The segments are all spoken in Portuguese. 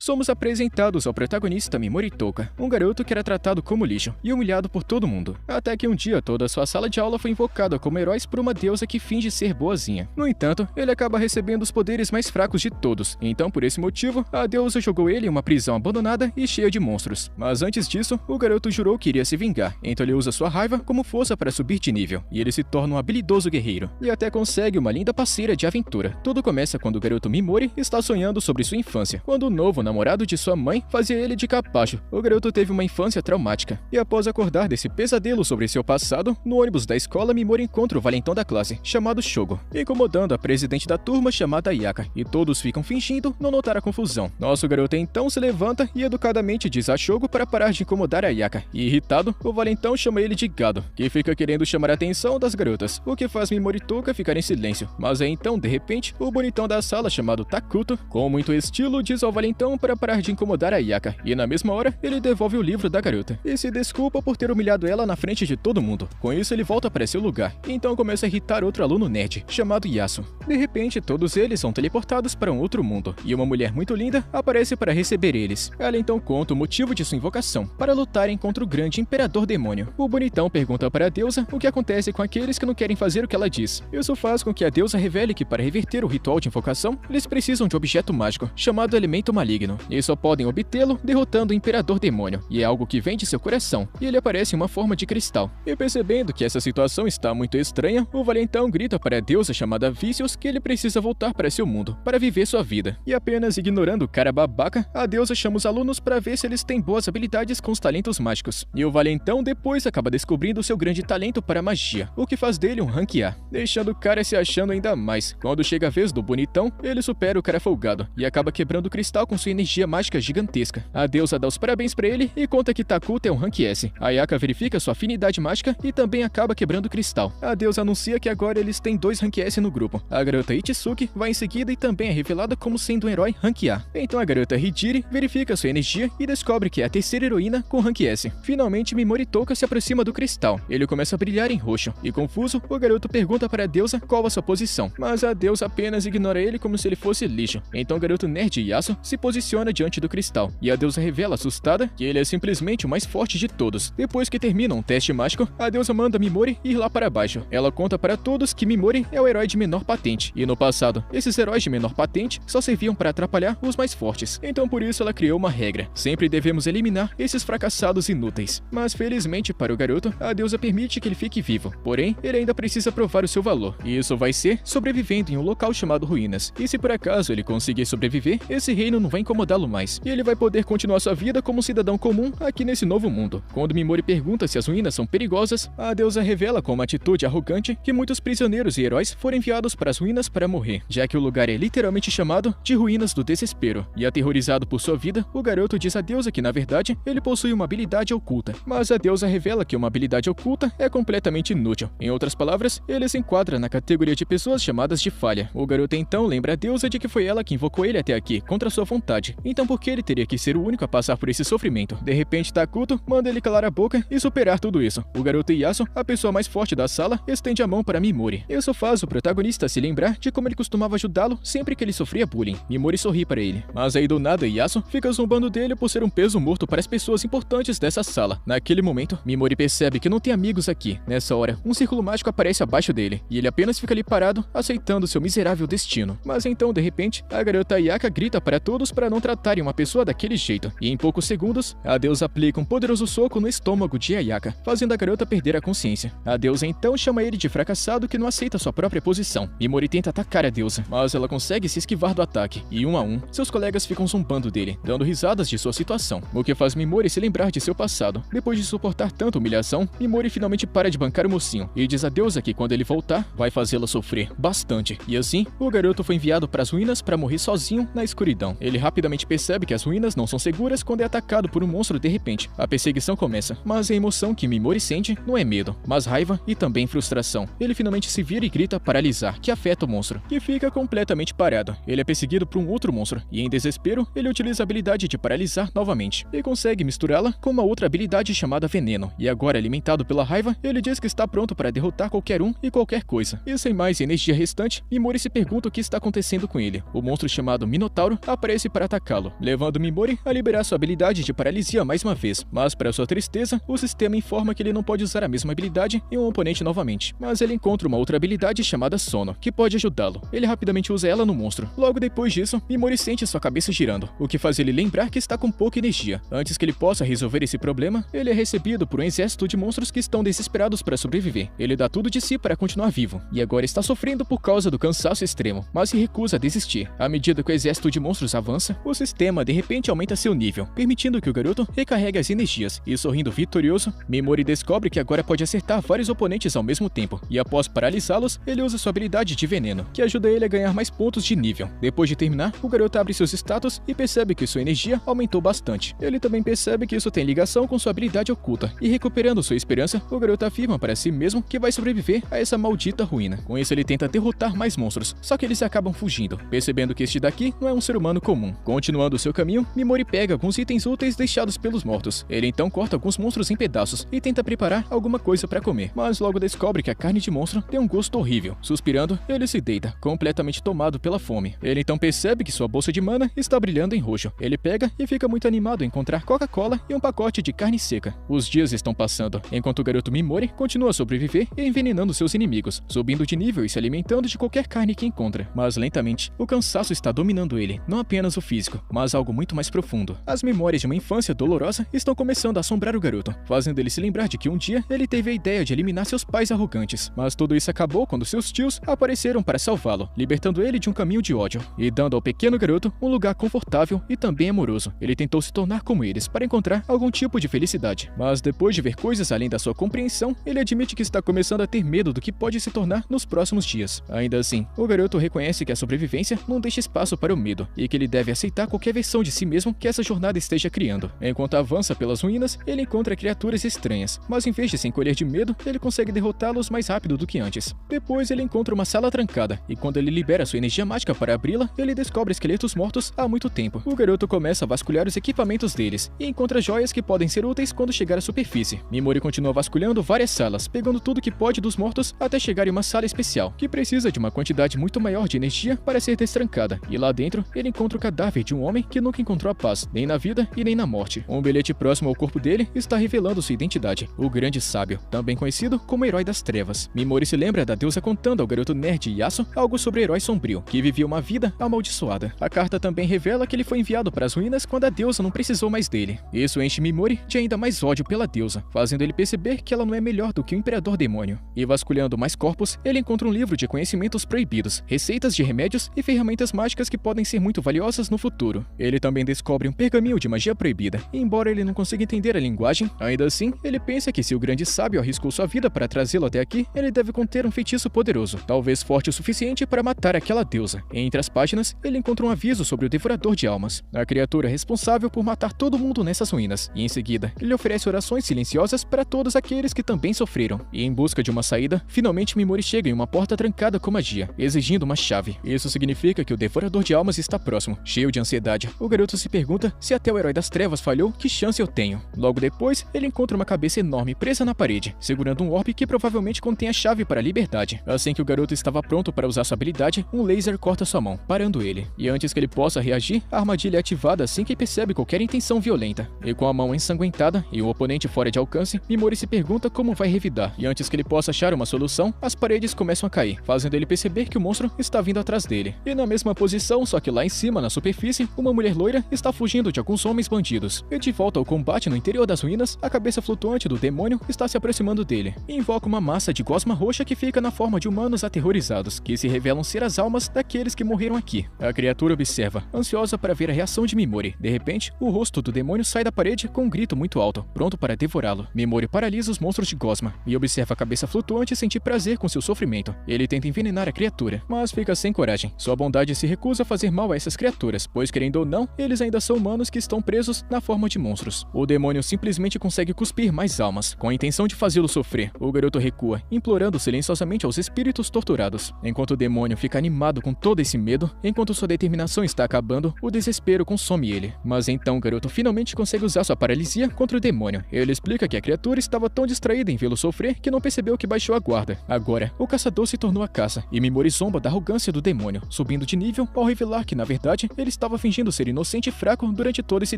somos apresentados ao protagonista Mimori Touka, um garoto que era tratado como lixo e humilhado por todo mundo. Até que um dia toda a sua sala de aula foi invocada como heróis por uma deusa que finge ser boazinha. No entanto, ele acaba recebendo os poderes mais fracos de todos, então por esse motivo, a deusa jogou ele em uma prisão abandonada e cheia de monstros. Mas antes disso, o garoto jurou que iria se vingar, então ele usa sua raiva como força para subir de nível, e ele se torna um habilidoso guerreiro, e até consegue uma linda parceira de aventura. Tudo começa quando o garoto Mimori está sonhando sobre sua infância, quando o novo namorado de sua mãe fazia ele de capacho. O garoto teve uma infância traumática, e após acordar desse pesadelo sobre seu passado, no ônibus da escola Mimori encontra o valentão da classe, chamado Shogo, incomodando a presidente da turma chamada Ayaka, e todos ficam fingindo não notar a confusão. Nosso garoto então se levanta e educadamente diz a Shogo para parar de incomodar a Ayaka, e irritado, o valentão chama ele de gado, que fica querendo chamar a atenção das garotas, o que faz Mimori Touka ficar em silêncio. Mas é então, de repente, o bonitão da sala chamado Takuto, com muito estilo, diz ao valentão para parar de incomodar a Ayaka, e na mesma hora, ele devolve o livro da garota, e se desculpa por ter humilhado ela na frente de todo mundo. Com isso, ele volta para seu lugar, e então começa a irritar outro aluno nerd, chamado Yasu. De repente, todos eles são teleportados para um outro mundo, e uma mulher muito linda aparece para receber eles. Ela então conta o motivo de sua invocação, para lutarem contra o grande imperador demônio. O bonitão pergunta para a deusa o que acontece com aqueles que não querem fazer o que ela diz. Isso faz com que a deusa revele que para reverter o ritual de invocação, eles precisam de um objeto mágico, chamado Elemento Maligno, e só podem obtê-lo derrotando o imperador demônio, e é algo que vem de seu coração, e ele aparece em uma forma de cristal. E percebendo que essa situação está muito estranha, o valentão grita para a deusa chamada Vicious que ele precisa voltar para seu mundo, para viver sua vida. E apenas ignorando o cara babaca, a deusa chama os alunos para ver se eles têm boas habilidades com os talentos mágicos. E o valentão depois acaba descobrindo seu grande talento para magia, o que faz dele um rank A, deixando o cara se achando ainda mais. Quando chega a vez do bonitão, ele supera o cara folgado, e acaba quebrando o cristal com sua energia mágica gigantesca. A deusa dá os parabéns para ele e conta que Takuto é um rank S. A Ayaka verifica sua afinidade mágica e também acaba quebrando o cristal. A deusa anuncia que agora eles têm 2 rank S no grupo. A garota Ichisuki vai em seguida e também é revelada como sendo um herói rank A. Então a garota Hijiri verifica sua energia e descobre que é a terceira heroína com rank S. Finalmente Mimori Touka se aproxima do cristal. Ele começa a brilhar em roxo, e confuso, o garoto pergunta para a deusa qual a sua posição, mas a deusa apenas ignora ele como se ele fosse lixo. Então o garoto nerd Yasu se posiciona diante do cristal, e a deusa revela assustada que ele é simplesmente o mais forte de todos. Depois que termina um teste mágico, a deusa manda Mimori ir lá para baixo. Ela conta para todos que Mimori é o herói de menor patente, e no passado, esses heróis de menor patente só serviam para atrapalhar os mais fortes. Então por isso ela criou uma regra: sempre devemos eliminar esses fracassados inúteis. Mas felizmente para o garoto, a deusa permite que ele fique vivo, porém, ele ainda precisa provar o seu valor, e isso vai ser sobrevivendo em um local chamado Ruínas. E se por acaso ele conseguir sobreviver, esse reino não vai incomodá-lo mais, e ele vai poder continuar sua vida como um cidadão comum aqui nesse novo mundo. Quando Mimori pergunta se as ruínas são perigosas, a deusa revela com uma atitude arrogante que muitos prisioneiros e heróis foram enviados para as ruínas para morrer, já que o lugar é literalmente chamado de Ruínas do Desespero. E aterrorizado por sua vida, o garoto diz à deusa que na verdade ele possui uma habilidade oculta, mas a deusa revela que uma habilidade oculta é completamente inútil. Em outras palavras, ele se enquadra na categoria de pessoas chamadas de falha. O garoto então lembra a deusa de que foi ela que invocou ele até aqui, contra sua vontade, então por que ele teria que ser o único a passar por esse sofrimento? De repente Takuto manda ele calar a boca e superar tudo isso. O garoto Yasu, a pessoa mais forte da sala, estende a mão para Mimori. Isso faz o protagonista se lembrar de como ele costumava ajudá-lo sempre que ele sofria bullying. Mimori sorri para ele, mas aí do nada Yasu fica zombando dele por ser um peso morto para as pessoas importantes dessa sala. Naquele momento, Mimori percebe que não tem amigos aqui. Nessa hora, um círculo mágico aparece abaixo dele, e ele apenas fica ali parado, aceitando seu miserável destino. Mas então, de repente, a garota Ayaka grita para todos para não tratarem uma pessoa daquele jeito, e em poucos segundos, a deusa aplica um poderoso soco no estômago de Ayaka, fazendo a garota perder a consciência. A deusa então chama ele de fracassado que não aceita sua própria posição. Mimori tenta atacar a deusa, mas ela consegue se esquivar do ataque, e um a um, seus colegas ficam zombando dele, dando risadas de sua situação, o que faz Mimori se lembrar de seu passado. Depois de suportar tanta humilhação, Mimori finalmente para de bancar o mocinho, e diz a deusa que quando ele voltar, vai fazê-la sofrer bastante. E assim, o garoto foi enviado para as ruínas para morrer sozinho na escuridão. Ele rapidamente percebe que as ruínas não são seguras quando é atacado por um monstro de repente. A perseguição começa, mas a emoção que Mimori sente não é medo, mas raiva e também frustração. Ele finalmente se vira e grita paralisar, que afeta o monstro, que fica completamente parado. Ele é perseguido por um outro monstro, e em desespero, ele utiliza a habilidade de paralisar novamente, e consegue misturá-la com uma outra habilidade chamada veneno. E agora, alimentado pela raiva, ele diz que está pronto para derrotar qualquer um e qualquer coisa. E sem mais energia restante, Mimori se pergunta o que está acontecendo com ele. O monstro chamado Minotauro aparece para atacá-lo, levando Mimori a liberar sua habilidade de paralisia mais uma vez. Mas, para sua tristeza, o sistema informa que ele não pode usar a mesma habilidade em um oponente novamente. Mas ele encontra uma outra habilidade chamada Sono, que pode ajudá-lo. Ele rapidamente usa ela no monstro. Logo depois disso, Mimori sente sua cabeça girando, o que faz ele lembrar que está com pouca energia. Antes que ele possa resolver esse problema, ele é recebido por um exército de monstros que estão desesperados para sobreviver. Ele dá tudo de si para continuar vivo, e agora está sofrendo por causa do cansaço extremo, mas se recusa a desistir. À medida que o exército de monstros avança, o sistema de repente aumenta seu nível, permitindo que o garoto recarregue as energias, e sorrindo vitorioso, Mimori descobre que agora pode acertar vários oponentes ao mesmo tempo, e após paralisá-los, ele usa sua habilidade de veneno, que ajuda ele a ganhar mais pontos de nível. Depois de terminar, o garoto abre seus status e percebe que sua energia aumentou bastante. Ele também percebe que isso tem ligação com sua habilidade oculta, e recuperando sua esperança, o garoto afirma para si mesmo que vai sobreviver a essa maldita ruína. Com isso, ele tenta derrotar mais monstros, só que eles acabam fugindo, percebendo que este daqui não é um ser humano comum. Continuando seu caminho, Mimori pega alguns itens úteis deixados pelos mortos. Ele então corta alguns monstros em pedaços e tenta preparar alguma coisa para comer, mas logo descobre que a carne de monstro tem um gosto horrível. Suspirando, ele se deita, completamente tomado pela fome. Ele então percebe que sua bolsa de mana está brilhando em roxo. Ele pega e fica muito animado em encontrar Coca-Cola e um pacote de carne seca. Os dias estão passando, enquanto o garoto Mimori continua a sobreviver e envenenando seus inimigos, subindo de nível e se alimentando de qualquer carne que encontra. Mas lentamente, o cansaço está dominando ele, não apenas o físico, mas algo muito mais profundo. As memórias de uma infância dolorosa estão começando a assombrar o garoto, fazendo ele se lembrar de que um dia ele teve a ideia de eliminar seus pais arrogantes. Mas tudo isso acabou quando seus tios apareceram para salvá-lo, libertando ele de um caminho de ódio e dando ao pequeno garoto um lugar confortável e também amoroso. Ele tentou se tornar como eles para encontrar algum tipo de felicidade, mas depois de ver coisas além da sua compreensão, ele admite que está começando a ter medo do que pode se tornar nos próximos dias. Ainda assim, o garoto reconhece que a sobrevivência não deixa espaço para o medo e que ele deve aceitar qualquer versão de si mesmo que essa jornada esteja criando. Enquanto avança pelas ruínas, ele encontra criaturas estranhas, mas em vez de se encolher de medo, ele consegue derrotá-los mais rápido do que antes. Depois, ele encontra uma sala trancada e quando ele libera sua energia mágica para abri-la, ele descobre esqueletos mortos há muito tempo. O garoto começa a vasculhar os equipamentos deles e encontra joias que podem ser úteis quando chegar à superfície. Mimori continua vasculhando várias salas, pegando tudo que pode dos mortos até chegar em uma sala especial, que precisa de uma quantidade muito maior de energia para ser destrancada, e lá dentro ele encontra o cadáver de um homem que nunca encontrou a paz, nem na vida e nem na morte. Um bilhete próximo ao corpo dele está revelando sua identidade, o Grande Sábio, também conhecido como Herói das Trevas. Mimori se lembra da deusa contando ao garoto nerd Yasuo algo sobre o herói sombrio, que vivia uma vida amaldiçoada. A carta também revela que ele foi enviado para as ruínas quando a deusa não precisou mais dele. Isso enche Mimori de ainda mais ódio pela deusa, fazendo ele perceber que ela não é melhor do que o Imperador Demônio. E vasculhando mais corpos, ele encontra um livro de conhecimentos proibidos, receitas de remédios e ferramentas mágicas que podem ser muito valiosas no futuro. Ele também descobre um pergaminho de magia proibida, e embora ele não consiga entender a linguagem, ainda assim, ele pensa que se o Grande Sábio arriscou sua vida para trazê-lo até aqui, ele deve conter um feitiço poderoso, talvez forte o suficiente para matar aquela deusa. Entre as páginas, ele encontra um aviso sobre o Devorador de Almas, a criatura responsável por matar todo mundo nessas ruínas, e em seguida, ele oferece orações silenciosas para todos aqueles que também sofreram. E em busca de uma saída, finalmente Mimori chega em uma porta trancada com magia, exigindo uma chave. Isso significa que o Devorador de Almas está próximo. Cheio de ansiedade, o garoto se pergunta se até o Herói das Trevas falhou, que chance eu tenho? Logo depois, ele encontra uma cabeça enorme presa na parede, segurando um orbe que provavelmente contém a chave para a liberdade. Assim que o garoto estava pronto para usar sua habilidade, um laser corta sua mão, parando ele. E antes que ele possa reagir, a armadilha é ativada assim que percebe qualquer intenção violenta. E com a mão ensanguentada e o oponente fora de alcance, Mimori se pergunta como vai revidar. E antes que ele possa achar uma solução, as paredes começam a cair, fazendo ele perceber que o monstro está vindo atrás dele. E na mesma posição, só que lá em cima, na superfície, uma mulher loira está fugindo de alguns homens bandidos. E de volta ao combate no interior das ruínas, a cabeça flutuante do demônio está se aproximando dele. E invoca uma massa de gosma roxa que fica na forma de humanos aterrorizados, que se revelam ser as almas daqueles que morreram aqui. A criatura observa, ansiosa para ver a reação de Mimori. De repente, o rosto do demônio sai da parede com um grito muito alto, pronto para devorá-lo. Mimori paralisa os monstros de gosma e observa a cabeça flutuante sentir prazer com seu sofrimento. Ele tenta envenenar a criatura, mas fica sem coragem. Sua bondade se recusa a fazer mal a essas criaturas, pois querendo ou não, eles ainda são humanos que estão presos na forma de monstros. O demônio simplesmente consegue cuspir mais almas, com a intenção de fazê-lo sofrer. O garoto recua, implorando silenciosamente aos espíritos torturados. Enquanto o demônio fica animado com todo esse medo, enquanto sua determinação está acabando, o desespero consome ele. Mas então o garoto finalmente consegue usar sua paralisia contra o demônio. Ele explica que a criatura estava tão distraída em vê-lo sofrer que não percebeu que baixou a guarda. Agora, o caçador se tornou a caça, e Mimori zomba da arrogância do demônio, subindo de nível ao revelar que, na verdade, ele está estava fingindo ser inocente e fraco durante todo esse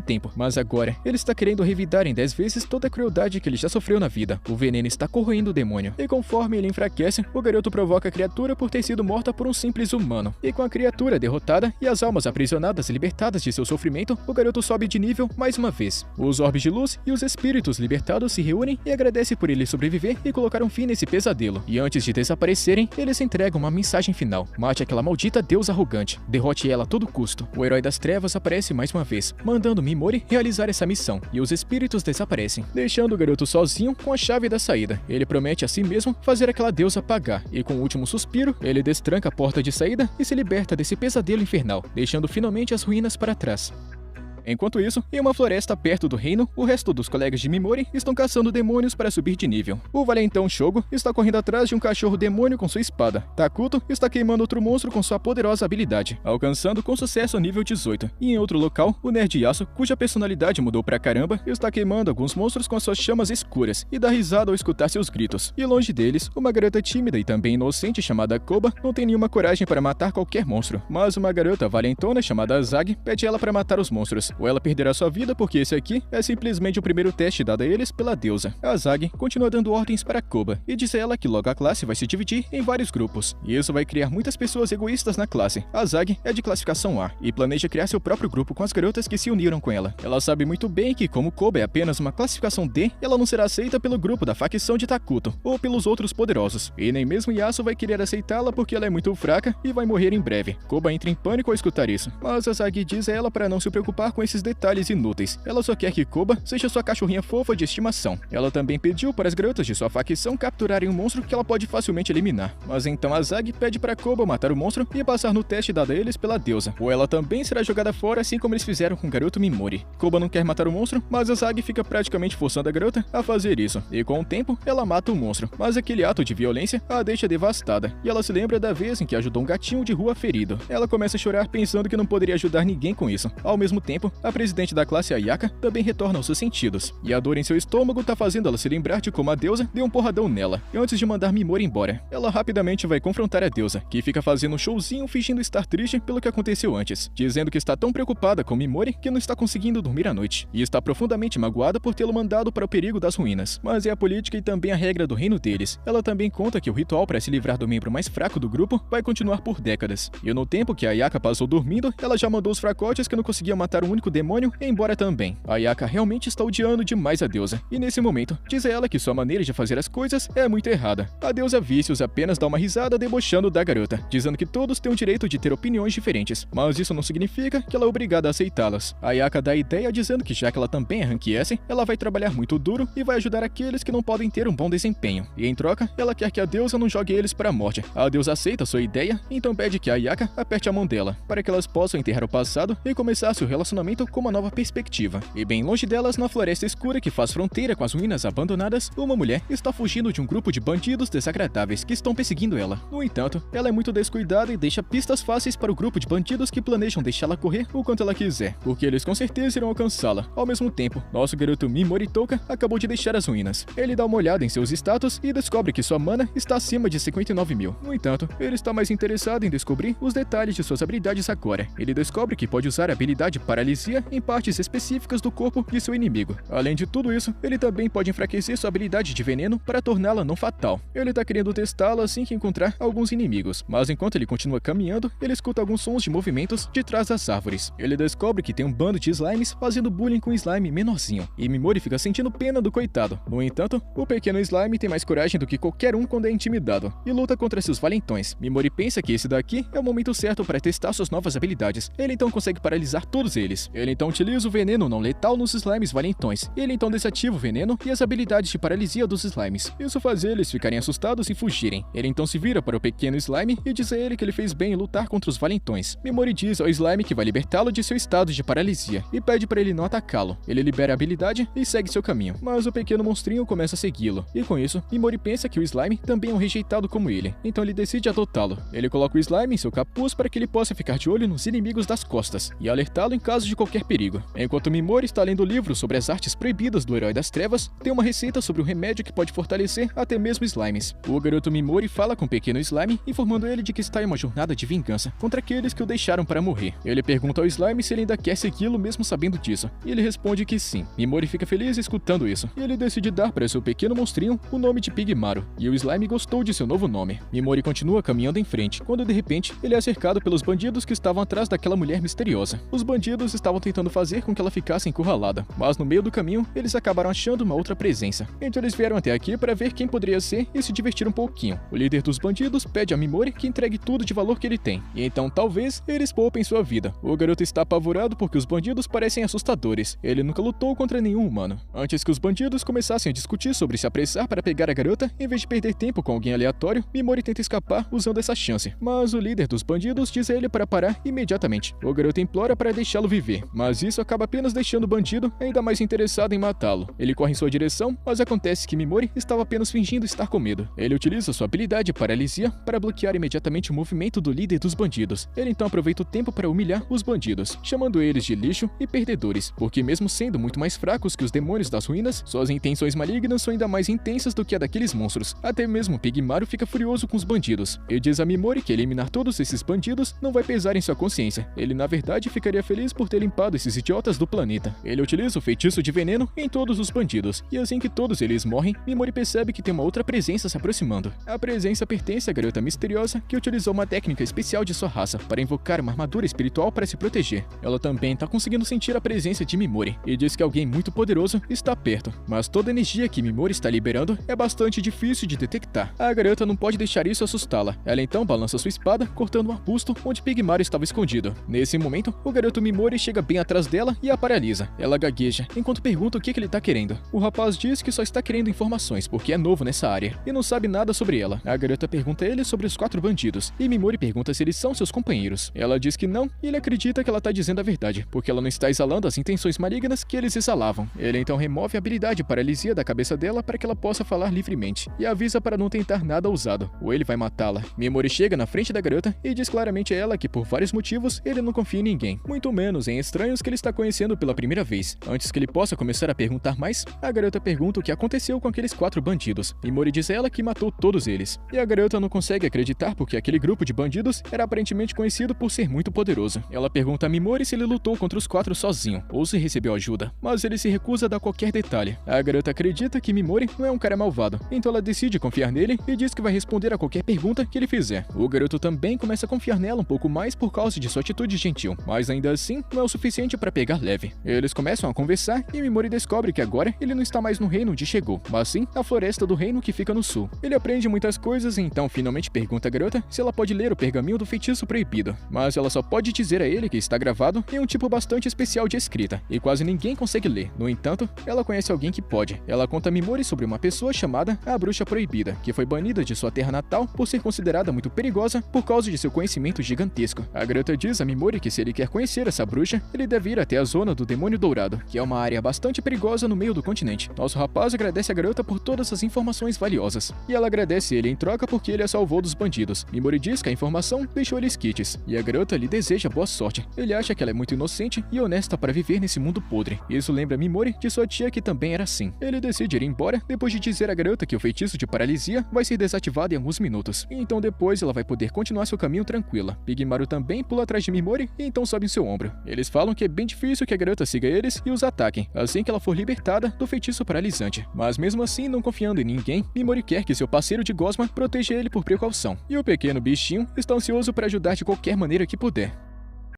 tempo, mas agora ele está querendo revidar em 10 vezes toda a crueldade que ele já sofreu na vida. O veneno está corroendo o demônio, e conforme ele enfraquece, o garoto provoca a criatura por ter sido morta por um simples humano. E com a criatura derrotada e as almas aprisionadas e libertadas de seu sofrimento, o garoto sobe de nível mais uma vez. Os orbes de luz e os espíritos libertados se reúnem e agradecem por ele sobreviver e colocar um fim nesse pesadelo. E antes de desaparecerem, eles entregam uma mensagem final: mate aquela maldita deusa arrogante, derrote ela a todo custo. O herói das trevas aparece mais uma vez, mandando Mimori realizar essa missão, e os espíritos desaparecem, deixando o garoto sozinho com a chave da saída. Ele promete a si mesmo fazer aquela deusa pagar, e com o último suspiro, ele destranca a porta de saída e se liberta desse pesadelo infernal, deixando finalmente as ruínas para trás. Enquanto isso, em uma floresta perto do reino, o resto dos colegas de Mimori estão caçando demônios para subir de nível. O valentão Shogo está correndo atrás de um cachorro demônio com sua espada. Takuto está queimando outro monstro com sua poderosa habilidade, alcançando com sucesso o nível 18. E em outro local, o nerd Yasuo, cuja personalidade mudou pra caramba, está queimando alguns monstros com as suas chamas escuras e dá risada ao escutar seus gritos. E longe deles, uma garota tímida e também inocente chamada Koba não tem nenhuma coragem para matar qualquer monstro, mas uma garota valentona chamada Azagi pede ela para matar os monstros, ou ela perderá sua vida, porque esse aqui é simplesmente o primeiro teste dado a eles pela deusa. A Azagi continua dando ordens para Koba e diz a ela que logo a classe vai se dividir em vários grupos, e isso vai criar muitas pessoas egoístas na classe. A Azagi é de classificação A e planeja criar seu próprio grupo com as garotas que se uniram com ela. Ela sabe muito bem que, como Koba é apenas uma classificação D, ela não será aceita pelo grupo da facção de Takuto ou pelos outros poderosos, e nem mesmo Yasuo vai querer aceitá-la porque ela é muito fraca e vai morrer em breve. Koba entra em pânico ao escutar isso, mas Azagi diz a ela para não se preocupar com esses detalhes inúteis. Ela só quer que Koba seja sua cachorrinha fofa de estimação. Ela também pediu para as garotas de sua facção capturarem um monstro que ela pode facilmente eliminar. Mas então Azagi pede para Koba matar o monstro e passar no teste dado a eles pela deusa, ou ela também será jogada fora, assim como eles fizeram com o garoto Mimori. Koba não quer matar o monstro, mas Azagi fica praticamente forçando a garota a fazer isso, e com o tempo ela mata o monstro, mas aquele ato de violência a deixa devastada, e ela se lembra da vez em que ajudou um gatinho de rua ferido. Ela começa a chorar pensando que não poderia ajudar ninguém com isso. Ao mesmo tempo, a presidente da classe Ayaka também retorna aos seus sentidos, e a dor em seu estômago tá fazendo ela se lembrar de como a deusa deu um porradão nela, e antes de mandar Mimori embora, ela rapidamente vai confrontar a deusa, que fica fazendo um showzinho fingindo estar triste pelo que aconteceu antes, dizendo que está tão preocupada com Mimori que não está conseguindo dormir à noite, e está profundamente magoada por tê-lo mandado para o perigo das ruínas. Mas é a política e também a regra do reino deles. Ela também conta que o ritual para se livrar do membro mais fraco do grupo vai continuar por décadas, e no tempo que a Ayaka passou dormindo, ela já mandou os fracotes que não conseguiam matar um único demônio embora também. A Ayaka realmente está odiando demais a deusa, e nesse momento, diz a ela que sua maneira de fazer as coisas é muito errada. A deusa Vícios apenas dá uma risada debochando da garota, dizendo que todos têm o direito de ter opiniões diferentes, mas isso não significa que ela é obrigada a aceitá-las. A Ayaka dá a ideia dizendo que já que ela também é Rank S, ela vai trabalhar muito duro e vai ajudar aqueles que não podem ter um bom desempenho, e em troca, ela quer que a deusa não jogue eles para a morte. A deusa aceita sua ideia, então pede que a Ayaka aperte a mão dela, para que elas possam enterrar o passado e começar seu relacionamento com uma nova perspectiva. E bem longe delas, na floresta escura que faz fronteira com as ruínas abandonadas, uma mulher está fugindo de um grupo de bandidos desagradáveis que estão perseguindo ela. No entanto, ela é muito descuidada e deixa pistas fáceis para o grupo de bandidos que planejam deixá-la correr o quanto ela quiser, porque eles com certeza irão alcançá-la. Ao mesmo tempo, nosso garoto Mimori Touka acabou de deixar as ruínas. Ele dá uma olhada em seus status e descobre que sua mana está acima de 59 mil. No entanto, ele está mais interessado em descobrir os detalhes de suas habilidades agora. Ele descobre que pode usar a habilidade Paralisia em partes específicas do corpo de seu inimigo. Além de tudo isso, ele também pode enfraquecer sua habilidade de veneno para torná-la não fatal. Ele tá querendo testá-la assim que encontrar alguns inimigos, mas enquanto ele continua caminhando, ele escuta alguns sons de movimentos de trás das árvores. Ele descobre que tem um bando de slimes fazendo bullying com um slime menorzinho, e Mimori fica sentindo pena do coitado. No entanto, o pequeno slime tem mais coragem do que qualquer um quando é intimidado, e luta contra seus valentões. Mimori pensa que esse daqui é o momento certo para testar suas novas habilidades. Ele então consegue paralisar todos eles. Ele então utiliza o veneno não letal nos slimes valentões. Ele então desativa o veneno e as habilidades de paralisia dos slimes. Isso faz eles ficarem assustados e fugirem. Ele então se vira para o pequeno slime e diz a ele que ele fez bem em lutar contra os valentões. Mimori diz ao slime que vai libertá-lo de seu estado de paralisia e pede para ele não atacá-lo. Ele libera a habilidade e segue seu caminho, mas o pequeno monstrinho começa a segui-lo, e com isso, Mimori pensa que o slime também é um rejeitado como ele, então ele decide adotá-lo. Ele coloca o slime em seu capuz para que ele possa ficar de olho nos inimigos das costas e alertá-lo em caso de de qualquer perigo. Enquanto Mimori está lendo o livro sobre as artes proibidas do Herói das Trevas, tem uma receita sobre um remédio que pode fortalecer até mesmo slimes. O garoto Mimori fala com o pequeno slime, informando ele de que está em uma jornada de vingança contra aqueles que o deixaram para morrer. Ele pergunta ao slime se ele ainda quer segui-lo mesmo sabendo disso, e ele responde que sim. Mimori fica feliz escutando isso, e ele decide dar para seu pequeno monstrinho o nome de Pigmaru, e o slime gostou de seu novo nome. Mimori continua caminhando em frente, quando de repente ele é cercado pelos bandidos que estavam atrás daquela mulher misteriosa. Os bandidos estavam tentando fazer com que ela ficasse encurralada, mas no meio do caminho eles acabaram achando uma outra presença. Então eles vieram até aqui para ver quem poderia ser e se divertir um pouquinho. O líder dos bandidos pede a Mimori que entregue tudo de valor que ele tem, e então talvez eles poupem sua vida. O garoto está apavorado porque os bandidos parecem assustadores. Ele nunca lutou contra nenhum humano. Antes que os bandidos começassem a discutir sobre se apressar para pegar a garota, em vez de perder tempo com alguém aleatório, Mimori tenta escapar usando essa chance. Mas o líder dos bandidos diz a ele para parar imediatamente. O garoto implora para deixá-lo viver, mas isso acaba apenas deixando o bandido ainda mais interessado em matá-lo. Ele corre em sua direção, mas acontece que Mimori estava apenas fingindo estar com medo. Ele utiliza sua habilidade de paralisia para bloquear imediatamente o movimento do líder dos bandidos. Ele então aproveita o tempo para humilhar os bandidos, chamando eles de lixo e perdedores, porque mesmo sendo muito mais fracos que os demônios das ruínas, suas intenções malignas são ainda mais intensas do que a daqueles monstros. Até mesmo Pigmaru fica furioso com os bandidos e diz a Mimori que eliminar todos esses bandidos não vai pesar em sua consciência. Ele na verdade ficaria feliz por ter limpado esses idiotas do planeta. Ele utiliza o feitiço de veneno em todos os bandidos, e assim que todos eles morrem, Mimori percebe que tem uma outra presença se aproximando. A presença pertence à garota misteriosa que utilizou uma técnica especial de sua raça para invocar uma armadura espiritual para se proteger. Ela também está conseguindo sentir a presença de Mimori e diz que alguém muito poderoso está perto, mas toda a energia que Mimori está liberando é bastante difícil de detectar. A garota não pode deixar isso assustá-la. Ela então balança sua espada, cortando um arbusto onde Pigmaru estava escondido. Nesse momento, o garoto Mimori chega bem atrás dela e a paralisa. Ela gagueja, enquanto pergunta o que ele está querendo. O rapaz diz que só está querendo informações porque é novo nessa área e não sabe nada sobre ela. A garota pergunta a ele sobre os 4 bandidos, e Mimori pergunta se eles são seus companheiros. Ela diz que não, e ele acredita que ela está dizendo a verdade, porque ela não está exalando as intenções malignas que eles exalavam. Ele então remove a habilidade de paralisia da cabeça dela para que ela possa falar livremente, e avisa para não tentar nada ousado, ou ele vai matá-la. Mimori chega na frente da garota e diz claramente a ela que por vários motivos ele não confia em ninguém, muito menos em estranhos que ele está conhecendo pela primeira vez. Antes que ele possa começar a perguntar mais, a garota pergunta o que aconteceu com aqueles 4 bandidos. Mimori diz a ela que matou todos eles, e a garota não consegue acreditar porque aquele grupo de bandidos era aparentemente conhecido por ser muito poderoso. Ela pergunta a Mimori se ele lutou contra os 4 sozinho, ou se recebeu ajuda, mas ele se recusa a dar qualquer detalhe. A garota acredita que Mimori não é um cara malvado, então ela decide confiar nele e diz que vai responder a qualquer pergunta que ele fizer. O garoto também começa a confiar nela um pouco mais por causa de sua atitude gentil, mas ainda assim não é o suficiente para pegar leve. Eles começam a conversar e Mimori descobre que agora ele não está mais no reino onde chegou, mas sim na floresta do reino que fica no sul. Ele aprende muitas coisas e então finalmente pergunta à garota se ela pode ler o pergaminho do feitiço proibido, mas ela só pode dizer a ele que está gravado em um tipo bastante especial de escrita, e quase ninguém consegue ler. No entanto, ela conhece alguém que pode. Ela conta a Mimori sobre uma pessoa chamada a Bruxa Proibida, que foi banida de sua terra natal por ser considerada muito perigosa por causa de seu conhecimento gigantesco. A garota diz a Mimori que se ele quer conhecer essa bruxa, ele deve ir até a zona do Demônio Dourado, que é uma área bastante perigosa no meio do continente. Nosso rapaz agradece a garota por todas as informações valiosas, e ela agradece ele em troca porque ele a salvou dos bandidos. Mimori diz que a informação deixou eles quites, e a garota lhe deseja boa sorte. Ele acha que ela é muito inocente e honesta para viver nesse mundo podre. Isso lembra Mimori de sua tia que também era assim. Ele decide ir embora depois de dizer à garota que o feitiço de paralisia vai ser desativado em alguns minutos, e então depois ela vai poder continuar seu caminho tranquila. Pigmaru também pula atrás de Mimori e então sobe em seu ombro. Eles falam que é bem difícil que a garota siga eles e os ataquem assim que ela for libertada do feitiço paralisante. Mas mesmo assim, não confiando em ninguém, Mimori quer que seu parceiro de gosma proteja ele por precaução, e o pequeno bichinho está ansioso para ajudar de qualquer maneira que puder.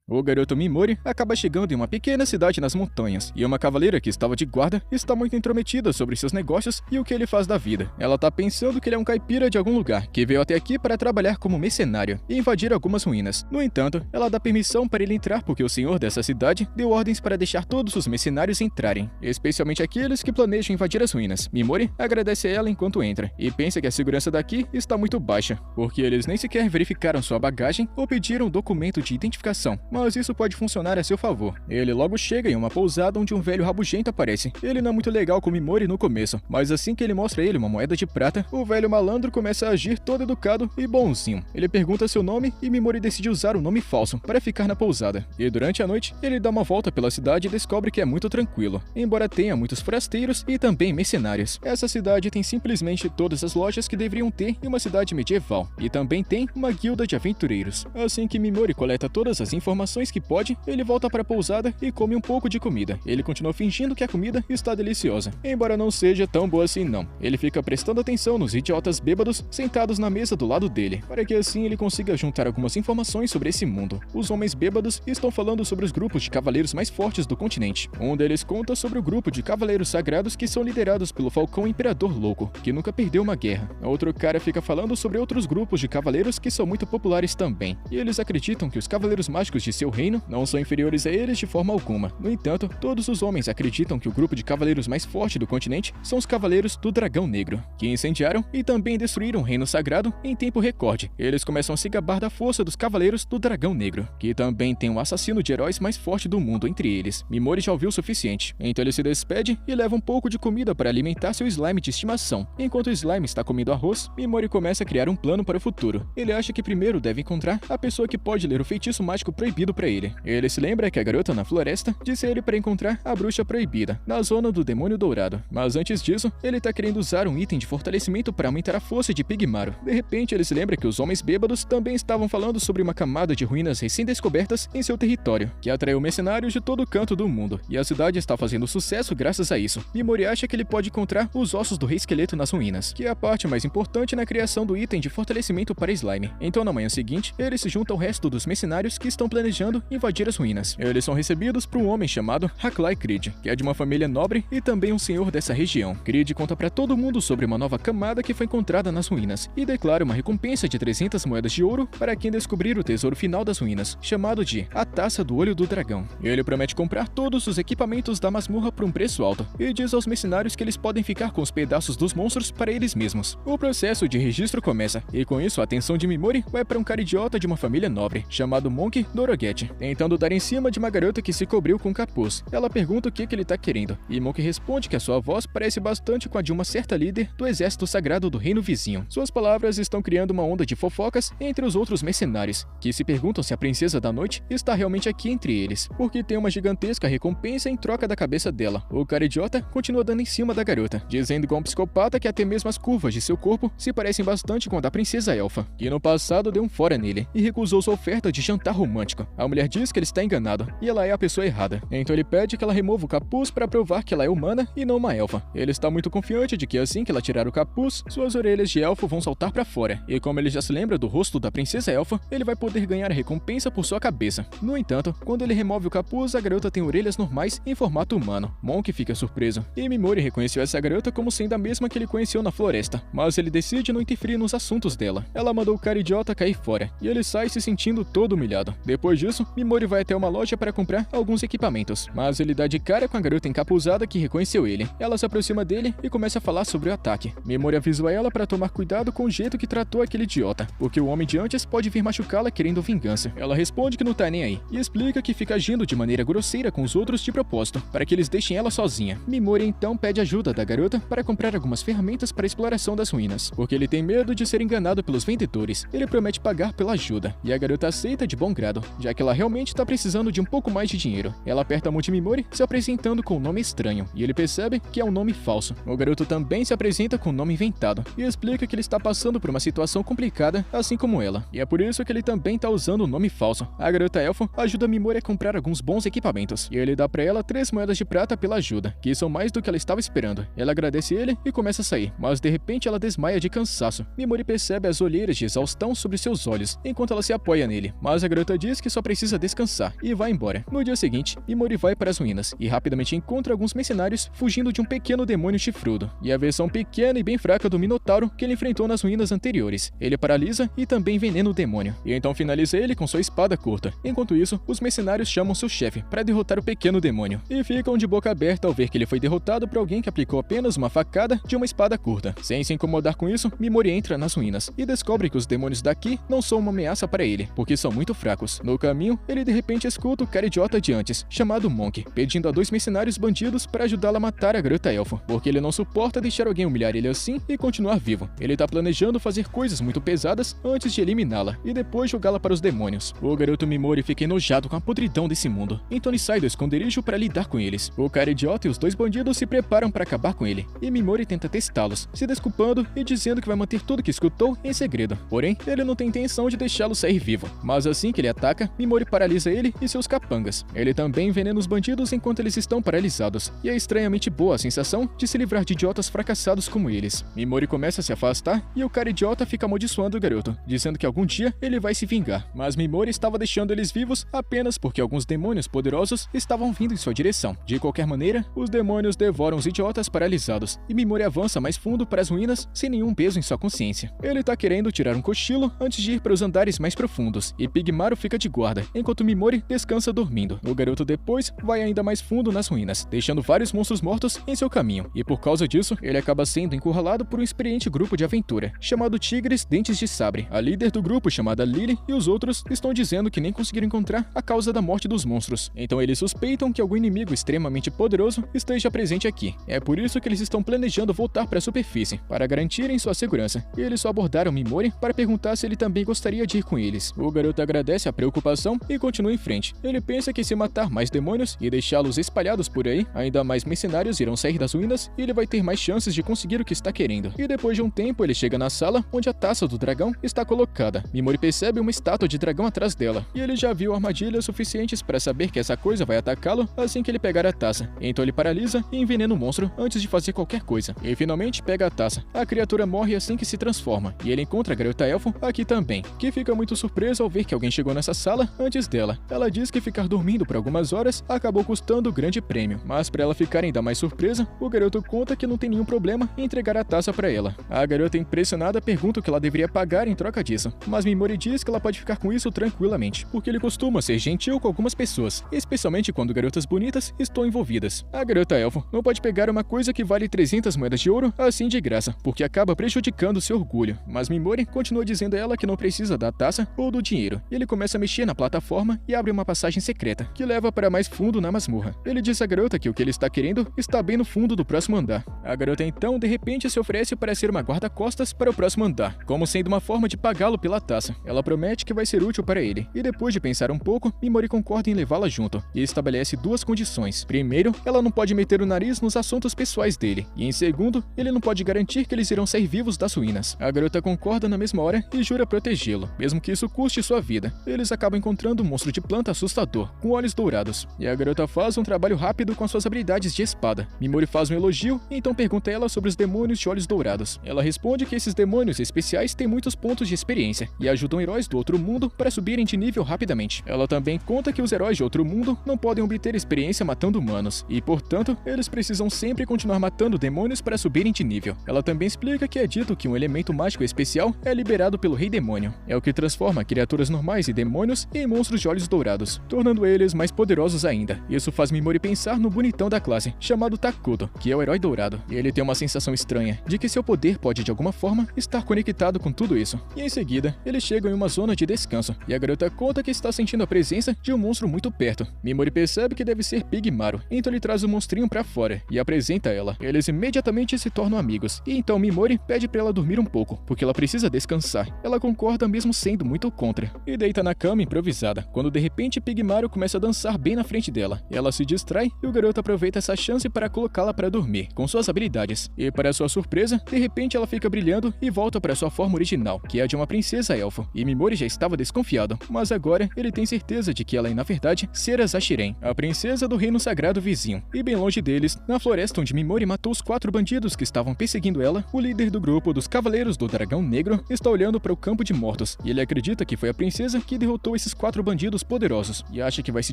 O garoto Mimori acaba chegando em uma pequena cidade nas montanhas, e uma cavaleira que estava de guarda está muito intrometida sobre seus negócios e o que ele faz da vida. Ela tá pensando que ele é um caipira de algum lugar, que veio até aqui para trabalhar como mercenário e invadir algumas ruínas. No entanto, ela dá permissão para ele entrar porque o senhor dessa cidade deu ordens para deixar todos os mercenários entrarem, especialmente aqueles que planejam invadir as ruínas. Mimori agradece a ela enquanto entra, e pensa que a segurança daqui está muito baixa, porque eles nem sequer verificaram sua bagagem ou pediram documento de identificação. mas isso pode funcionar a seu favor. Ele logo chega em uma pousada onde um velho rabugento aparece. Ele não é muito legal com Mimori no começo, mas assim que ele mostra a ele uma moeda de prata, o velho malandro começa a agir todo educado e bonzinho. Ele pergunta seu nome e Mimori decide usar um nome falso para ficar na pousada. E durante a noite, ele dá uma volta pela cidade e descobre que é muito tranquilo, embora tenha muitos forasteiros e também mercenários. Essa cidade tem simplesmente todas as lojas que deveriam ter em uma cidade medieval, e também tem uma guilda de aventureiros. Assim que Mimori coleta todas as informações que pode, ele volta para a pousada e come um pouco de comida. Ele continua fingindo que a comida está deliciosa, embora não seja tão boa assim não. Ele fica prestando atenção nos idiotas bêbados sentados na mesa do lado dele, para que assim ele consiga juntar algumas informações sobre esse mundo. Os homens bêbados estão falando sobre os grupos de cavaleiros mais fortes do continente. Um deles conta sobre o grupo de cavaleiros sagrados que são liderados pelo Falcão Imperador Louco, que nunca perdeu uma guerra. Outro cara fica falando sobre outros grupos de cavaleiros que são muito populares também, e eles acreditam que os cavaleiros mágicos de seu reino não são inferiores a eles de forma alguma. No entanto, todos os homens acreditam que o grupo de cavaleiros mais forte do continente são os Cavaleiros do Dragão Negro, que incendiaram e também destruíram o reino sagrado em tempo recorde. Eles começam a se gabar da força dos Cavaleiros do Dragão Negro, que também tem o assassino de heróis mais forte do mundo entre eles. Mimori já ouviu o suficiente, então ele se despede e leva um pouco de comida para alimentar seu slime de estimação. Enquanto o slime está comendo arroz, Mimori começa a criar um plano para o futuro. Ele acha que primeiro deve encontrar a pessoa que pode ler o feitiço mágico proibido para ele. Ele se lembra que a garota na floresta disse a ele para encontrar a bruxa proibida, na zona do Demônio Dourado. Mas antes disso, ele tá querendo usar um item de fortalecimento para aumentar a força de Pigmaro. De repente, ele se lembra que os homens bêbados também estavam falando sobre uma camada de ruínas recém-descobertas em seu território, que atraiu mercenários de todo canto do mundo, e a cidade está fazendo sucesso graças a isso. Mimori acha que ele pode encontrar os ossos do Rei Esqueleto nas ruínas, que é a parte mais importante na criação do item de fortalecimento para slime. Então, na manhã seguinte, ele se junta ao resto dos mercenários que estão planejando invadir as ruínas. Eles são recebidos por um homem chamado Haklai Creed, que é de uma família nobre e também um senhor dessa região. Creed conta para todo mundo sobre uma nova camada que foi encontrada nas ruínas e declara uma recompensa de 300 moedas de ouro para quem descobrir o tesouro final das ruínas, chamado de a Taça do Olho do Dragão. Ele promete comprar todos os equipamentos da masmorra por um preço alto e diz aos mercenários que eles podem ficar com os pedaços dos monstros para eles mesmos. O processo de registro começa e com isso a atenção de Mimori vai para um cara idiota de uma família nobre, chamado Monk Doroget, tentando dar em cima de uma garota que se cobriu com capuz. Ela pergunta o que ele tá querendo e Monk responde que a sua voz parece bastante com a de uma certa líder do exército sagrado do reino vizinho. Suas palavras estão criando uma onda de fofocas entre os outros mercenários, que se perguntam se a princesa da noite está realmente aqui entre eles, porque tem uma gigantesca recompensa em troca da cabeça dela. O cara idiota continua dando em cima da garota, dizendo igual um psicopata que até mesmo as curvas de seu corpo se parecem bastante com a da princesa elfa, que no passado deu um fora nele e recusou sua oferta de jantar romântico. A mulher diz que ele está enganado e ela é a pessoa errada, então ele pede que ela remova o capuz para provar que ela é humana e não uma elfa. Ele está muito confiante de que assim que ela tirar o capuz, suas orelhas de elfo vão saltar para fora, e como ele já se lembra do rosto da princesa elfa, ele vai poder ganhar a recompensa por sua cabeça. No entanto, quando ele remove o capuz, a garota tem orelhas normais em formato humano. Monk fica surpreso, e Mimori reconheceu essa garota como sendo a mesma que ele conheceu na floresta, mas ele decide não interferir nos assuntos dela. Ela mandou o cara idiota cair fora, e ele sai se sentindo todo humilhado. Depois disso, Mimori vai até uma loja para comprar alguns equipamentos, mas ele dá de cara com a garota encapuzada que reconheceu ele. Ela se aproxima dele e começa a falar sobre o ataque. Mimori avisa ela para tomar cuidado com o jeito que tratou aquele idiota, porque o homem de antes pode vir machucá-la querendo vingança. Ela responde que não tá nem aí, e explica que fica agindo de maneira grosseira com os outros de propósito, para que eles deixem ela sozinha. Mimori então pede ajuda da garota para comprar algumas ferramentas para a exploração das ruínas, porque ele tem medo de ser enganado pelos vendedores. Ele promete pagar pela ajuda, e a garota aceita de bom grado, já que ela realmente tá precisando de um pouco mais de dinheiro. Ela aperta a mão de Mimori, se apresentando com um nome estranho, e ele percebe que é um nome falso. O garoto também se apresenta com um nome inventado, e explica que ele está passando por uma situação complicada, assim como ela, e é por isso que ele também tá usando um nome falso. A garota elfo ajuda Mimori a comprar alguns bons equipamentos, e ele dá pra ela 3 moedas de prata pela ajuda, que são mais do que ela estava esperando. Ela agradece ele e começa a sair, mas de repente ela desmaia de cansaço. Mimori percebe as olheiras de exaustão sobre seus olhos, enquanto ela se apoia nele, mas a garota diz que só precisa descansar, e vai embora. No dia seguinte, Mimori vai para as ruínas, e rapidamente encontra alguns mercenários fugindo de um pequeno demônio chifrudo, e a versão pequena e bem fraca do Minotauro que ele enfrentou nas ruínas anteriores. Ele paralisa e também envenena o demônio, e então finaliza ele com sua espada curta. Enquanto isso, os mercenários chamam seu chefe para derrotar o pequeno demônio, e ficam de boca aberta ao ver que ele foi derrotado por alguém que aplicou apenas uma facada de uma espada curta. Sem se incomodar com isso, Mimori entra nas ruínas, e descobre que os demônios daqui não são uma ameaça para ele, porque são muito fracos. No caminho, ele de repente escuta o cara idiota de antes, chamado Monk, pedindo a 2 mercenários bandidos para ajudá-lo a matar a garota elfo, porque ele não suporta deixar alguém humilhar ele assim e continuar vivo. Ele tá planejando fazer coisas muito pesadas antes de eliminá-la e depois jogá-la para os demônios. O garoto Mimori fica enojado com a podridão desse mundo, então ele sai do esconderijo para lidar com eles. O cara idiota e os 2 bandidos se preparam para acabar com ele, e Mimori tenta testá-los, se desculpando e dizendo que vai manter tudo que escutou em segredo. Porém, ele não tem intenção de deixá-lo sair vivo, mas assim que ele ataca, Mimori paralisa ele e seus capangas. Ele também envenena os bandidos enquanto eles estão paralisados, e é estranhamente boa a sensação de se livrar de idiotas fracassados como eles. Mimori começa a se afastar e o cara idiota fica amaldiçoando o garoto, dizendo que algum dia ele vai se vingar. Mas Mimori estava deixando eles vivos apenas porque alguns demônios poderosos estavam vindo em sua direção. De qualquer maneira, os demônios devoram os idiotas paralisados, e Mimori avança mais fundo para as ruínas sem nenhum peso em sua consciência. Ele tá querendo tirar um cochilo antes de ir para os andares mais profundos, e Pigmaro fica de guarda, enquanto Mimori descansa dormindo. O garoto depois vai ainda mais fundo nas ruínas, deixando vários monstros mortos em seu caminho, e por causa disso, ele acaba sendo encurralado por um experiente grupo de aventura, chamado Tigres Dentes de Sabre. A líder do grupo, chamada Lily, e os outros estão dizendo que nem conseguiram encontrar a causa da morte dos monstros, então eles suspeitam que algum inimigo extremamente poderoso esteja presente aqui. É por isso que eles estão planejando voltar para a superfície, para garantirem sua segurança, e eles só abordaram Mimori para perguntar se ele também gostaria de ir com eles. O garoto agradece a preocupação e continua em frente. Ele pensa que se matar mais demônios e deixá-los espalhados por aí, ainda mais mercenários irão sair das ruínas e ele vai ter mais chances de conseguir o que está querendo. E depois de um tempo, ele chega na sala onde a taça do dragão está colocada. Mimori percebe uma estátua de dragão atrás dela, e ele já viu armadilhas suficientes para saber que essa coisa vai atacá-lo assim que ele pegar a taça. Então ele paralisa e envenena o monstro antes de fazer qualquer coisa. E finalmente pega a taça. A criatura morre assim que se transforma, e ele encontra a garota elfo aqui também, que fica muito surpresa ao ver que alguém chegou nessa sala antes dela. Ela diz que ficar dormindo por algumas horas acabou custando o grande prêmio, mas para ela ficar ainda mais surpresa, o garoto conta que não tem nenhum problema em entregar a taça para ela. A garota impressionada pergunta o que ela deveria pagar em troca disso, mas Mimori diz que ela pode ficar com isso tranquilamente, porque ele costuma ser gentil com algumas pessoas, especialmente quando garotas bonitas estão envolvidas. A garota elfo não pode pegar uma coisa que vale 300 moedas de ouro assim de graça, porque acaba prejudicando seu orgulho, mas Mimori continua dizendo a ela que não precisa da taça ou do dinheiro, e ele começa a mexer na plataforma e abre uma passagem secreta, que leva para mais fundo na masmorra. Ele diz à garota que o que ele está querendo está bem no fundo do próximo andar. A garota então, de repente, se oferece para ser uma guarda-costas para o próximo andar, como sendo uma forma de pagá-lo pela taça. Ela promete que vai ser útil para ele, e depois de pensar um pouco, Mimori concorda em levá-la junto, e estabelece 2 condições. Primeiro, ela não pode meter o nariz nos assuntos pessoais dele, e em segundo, ele não pode garantir que eles irão sair vivos das ruínas. A garota concorda na mesma hora e jura protegê-lo, mesmo que isso custe sua vida. Eles acabam encontrando um monstro de planta assustador, com olhos dourados, e a garota faz um trabalho rápido com suas habilidades de espada. Mimori faz um elogio e então pergunta a ela sobre os demônios de olhos dourados. Ela responde que esses demônios especiais têm muitos pontos de experiência e ajudam heróis do outro mundo para subirem de nível rapidamente. Ela também conta que os heróis de outro mundo não podem obter experiência matando humanos, e portanto, eles precisam sempre continuar matando demônios para subirem de nível. Ela também explica que é dito que um elemento mágico especial é liberado pelo Rei Demônio. É o que transforma criaturas normais e demônios em monstros de olhos dourados, tornando eles mais poderosos ainda. Isso faz Mimori pensar no bonitão da classe, chamado Takuto, que é o herói dourado. E ele tem uma sensação estranha de que seu poder pode de alguma forma estar conectado com tudo isso. E em seguida, eles chegam em uma zona de descanso, e a garota conta que está sentindo a presença de um monstro muito perto. Mimori percebe que deve ser Pigmaro, então ele traz o monstrinho pra fora e apresenta ela. Eles imediatamente se tornam amigos, e então Mimori pede pra ela dormir um pouco, porque ela precisa descansar. Ela concorda mesmo sendo muito contra, e deita na cama improvisada, quando de repente Pigmaro começa a dançar bem na frente dela. Ela se distrai e o garoto aproveita essa chance para colocá-la para dormir, com suas habilidades. E para sua surpresa, de repente ela fica brilhando e volta para sua forma original, que é a de uma princesa elfo. E Mimori já estava desconfiado, mas agora ele tem certeza de que ela é na verdade Sera Zashiren, a princesa do reino sagrado vizinho. E bem longe deles, na floresta onde Mimori matou os 4 bandidos que estavam perseguindo ela, o líder do grupo dos Cavaleiros do Dragão Negro está olhando para o campo de mortos, e ele acredita que foi a princesa que derrotou esses 4 bandidos poderosos, e acha que vai se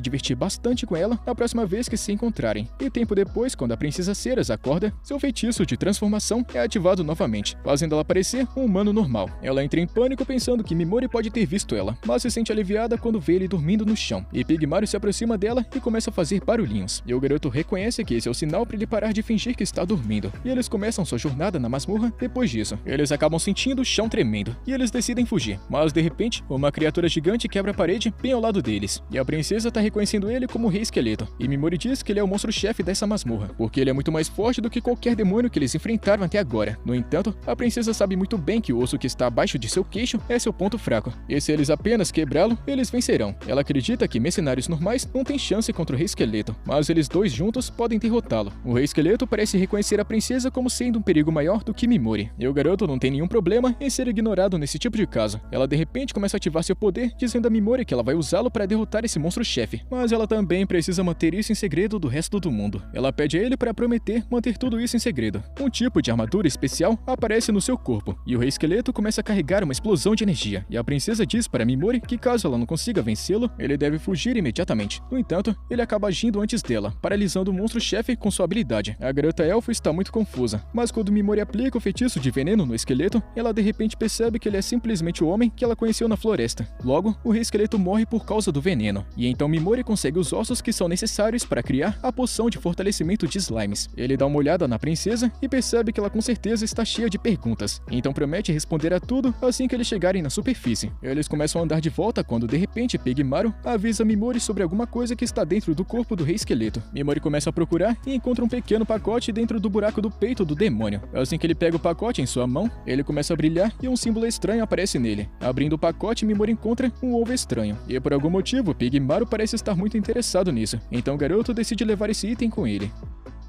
divertir bastante com ela na próxima vez que se encontrarem. E tempo depois, quando a princesa Ceras acorda, seu feitiço de transformação é ativado novamente, fazendo ela parecer um humano normal. Ela entra em pânico pensando que Mimori pode ter visto ela, mas se sente aliviada quando vê ele dormindo no chão, e Pigmaro se aproxima dela e começa a fazer barulhinhos. E o garoto reconhece que esse é o sinal para ele parar de fingir que está dormindo, e eles começam sua jornada na masmorra. Depois disso, eles acabam sentindo o chão tremendo, e eles decidem fugir, mas de repente, uma criatura gigante quebra a parede bem ao lado deles, e a princesa tá reconhecendo ele como o Rei Esqueleto, e Mimori diz que ele é o monstro-chefe dessa masmorra, porque ele é muito mais forte do que qualquer demônio que eles enfrentaram até agora. No entanto, a princesa sabe muito bem que o osso que está abaixo de seu queixo é seu ponto fraco, e se eles apenas quebrá-lo, eles vencerão. Ela acredita que mercenários normais não têm chance contra o Rei Esqueleto, mas eles dois juntos podem derrotá-lo. O Rei Esqueleto parece reconhecer a princesa como sendo um perigo maior do que Mimori, e o garoto não tem nenhum problema em ser ignorado nesse tipo de caso. Ela de repente começa a ativar seu poder, dizendo a Mimori que ela vai usá-lo para derrotar esse monstro-chefe, mas ela também precisa manter isso em segredo do resto do mundo. Ela pede a ele para prometer manter tudo isso em segredo. Um tipo de armadura especial aparece no seu corpo, e o Rei Esqueleto começa a carregar uma explosão de energia, e a princesa diz para Mimori que caso ela não consiga vencê-lo, ele deve fugir imediatamente. No entanto, ele acaba agindo antes dela, paralisando o monstro-chefe com sua habilidade. A garota elfo está muito confusa, mas quando Mimori aplica o feitiço de veneno no esqueleto, ela de repente percebe que ele é simplesmente o homem que ela conheceu na floresta. Logo, o Rei Esqueleto morre por causa do veneno, e então Mimori consegue os ossos que são necessários para criar a poção de fortalecimento de slimes. Ele dá uma olhada na princesa e percebe que ela com certeza está cheia de perguntas, então promete responder a tudo assim que eles chegarem na superfície. Eles começam a andar de volta quando de repente Pigmaru avisa Mimori sobre alguma coisa que está dentro do corpo do Rei Esqueleto. Mimori começa a procurar e encontra um pequeno pacote dentro do buraco do peito do demônio. Assim que ele pega o pacote em sua mão, ele começa a brilhar e um símbolo estranho aparece nele. Abrindo o pacote, Mimori encontra um ovo estranho, e por algum motivo Pigmaru parece estar muito interessado nisso, então o garoto decide levar esse item com ele.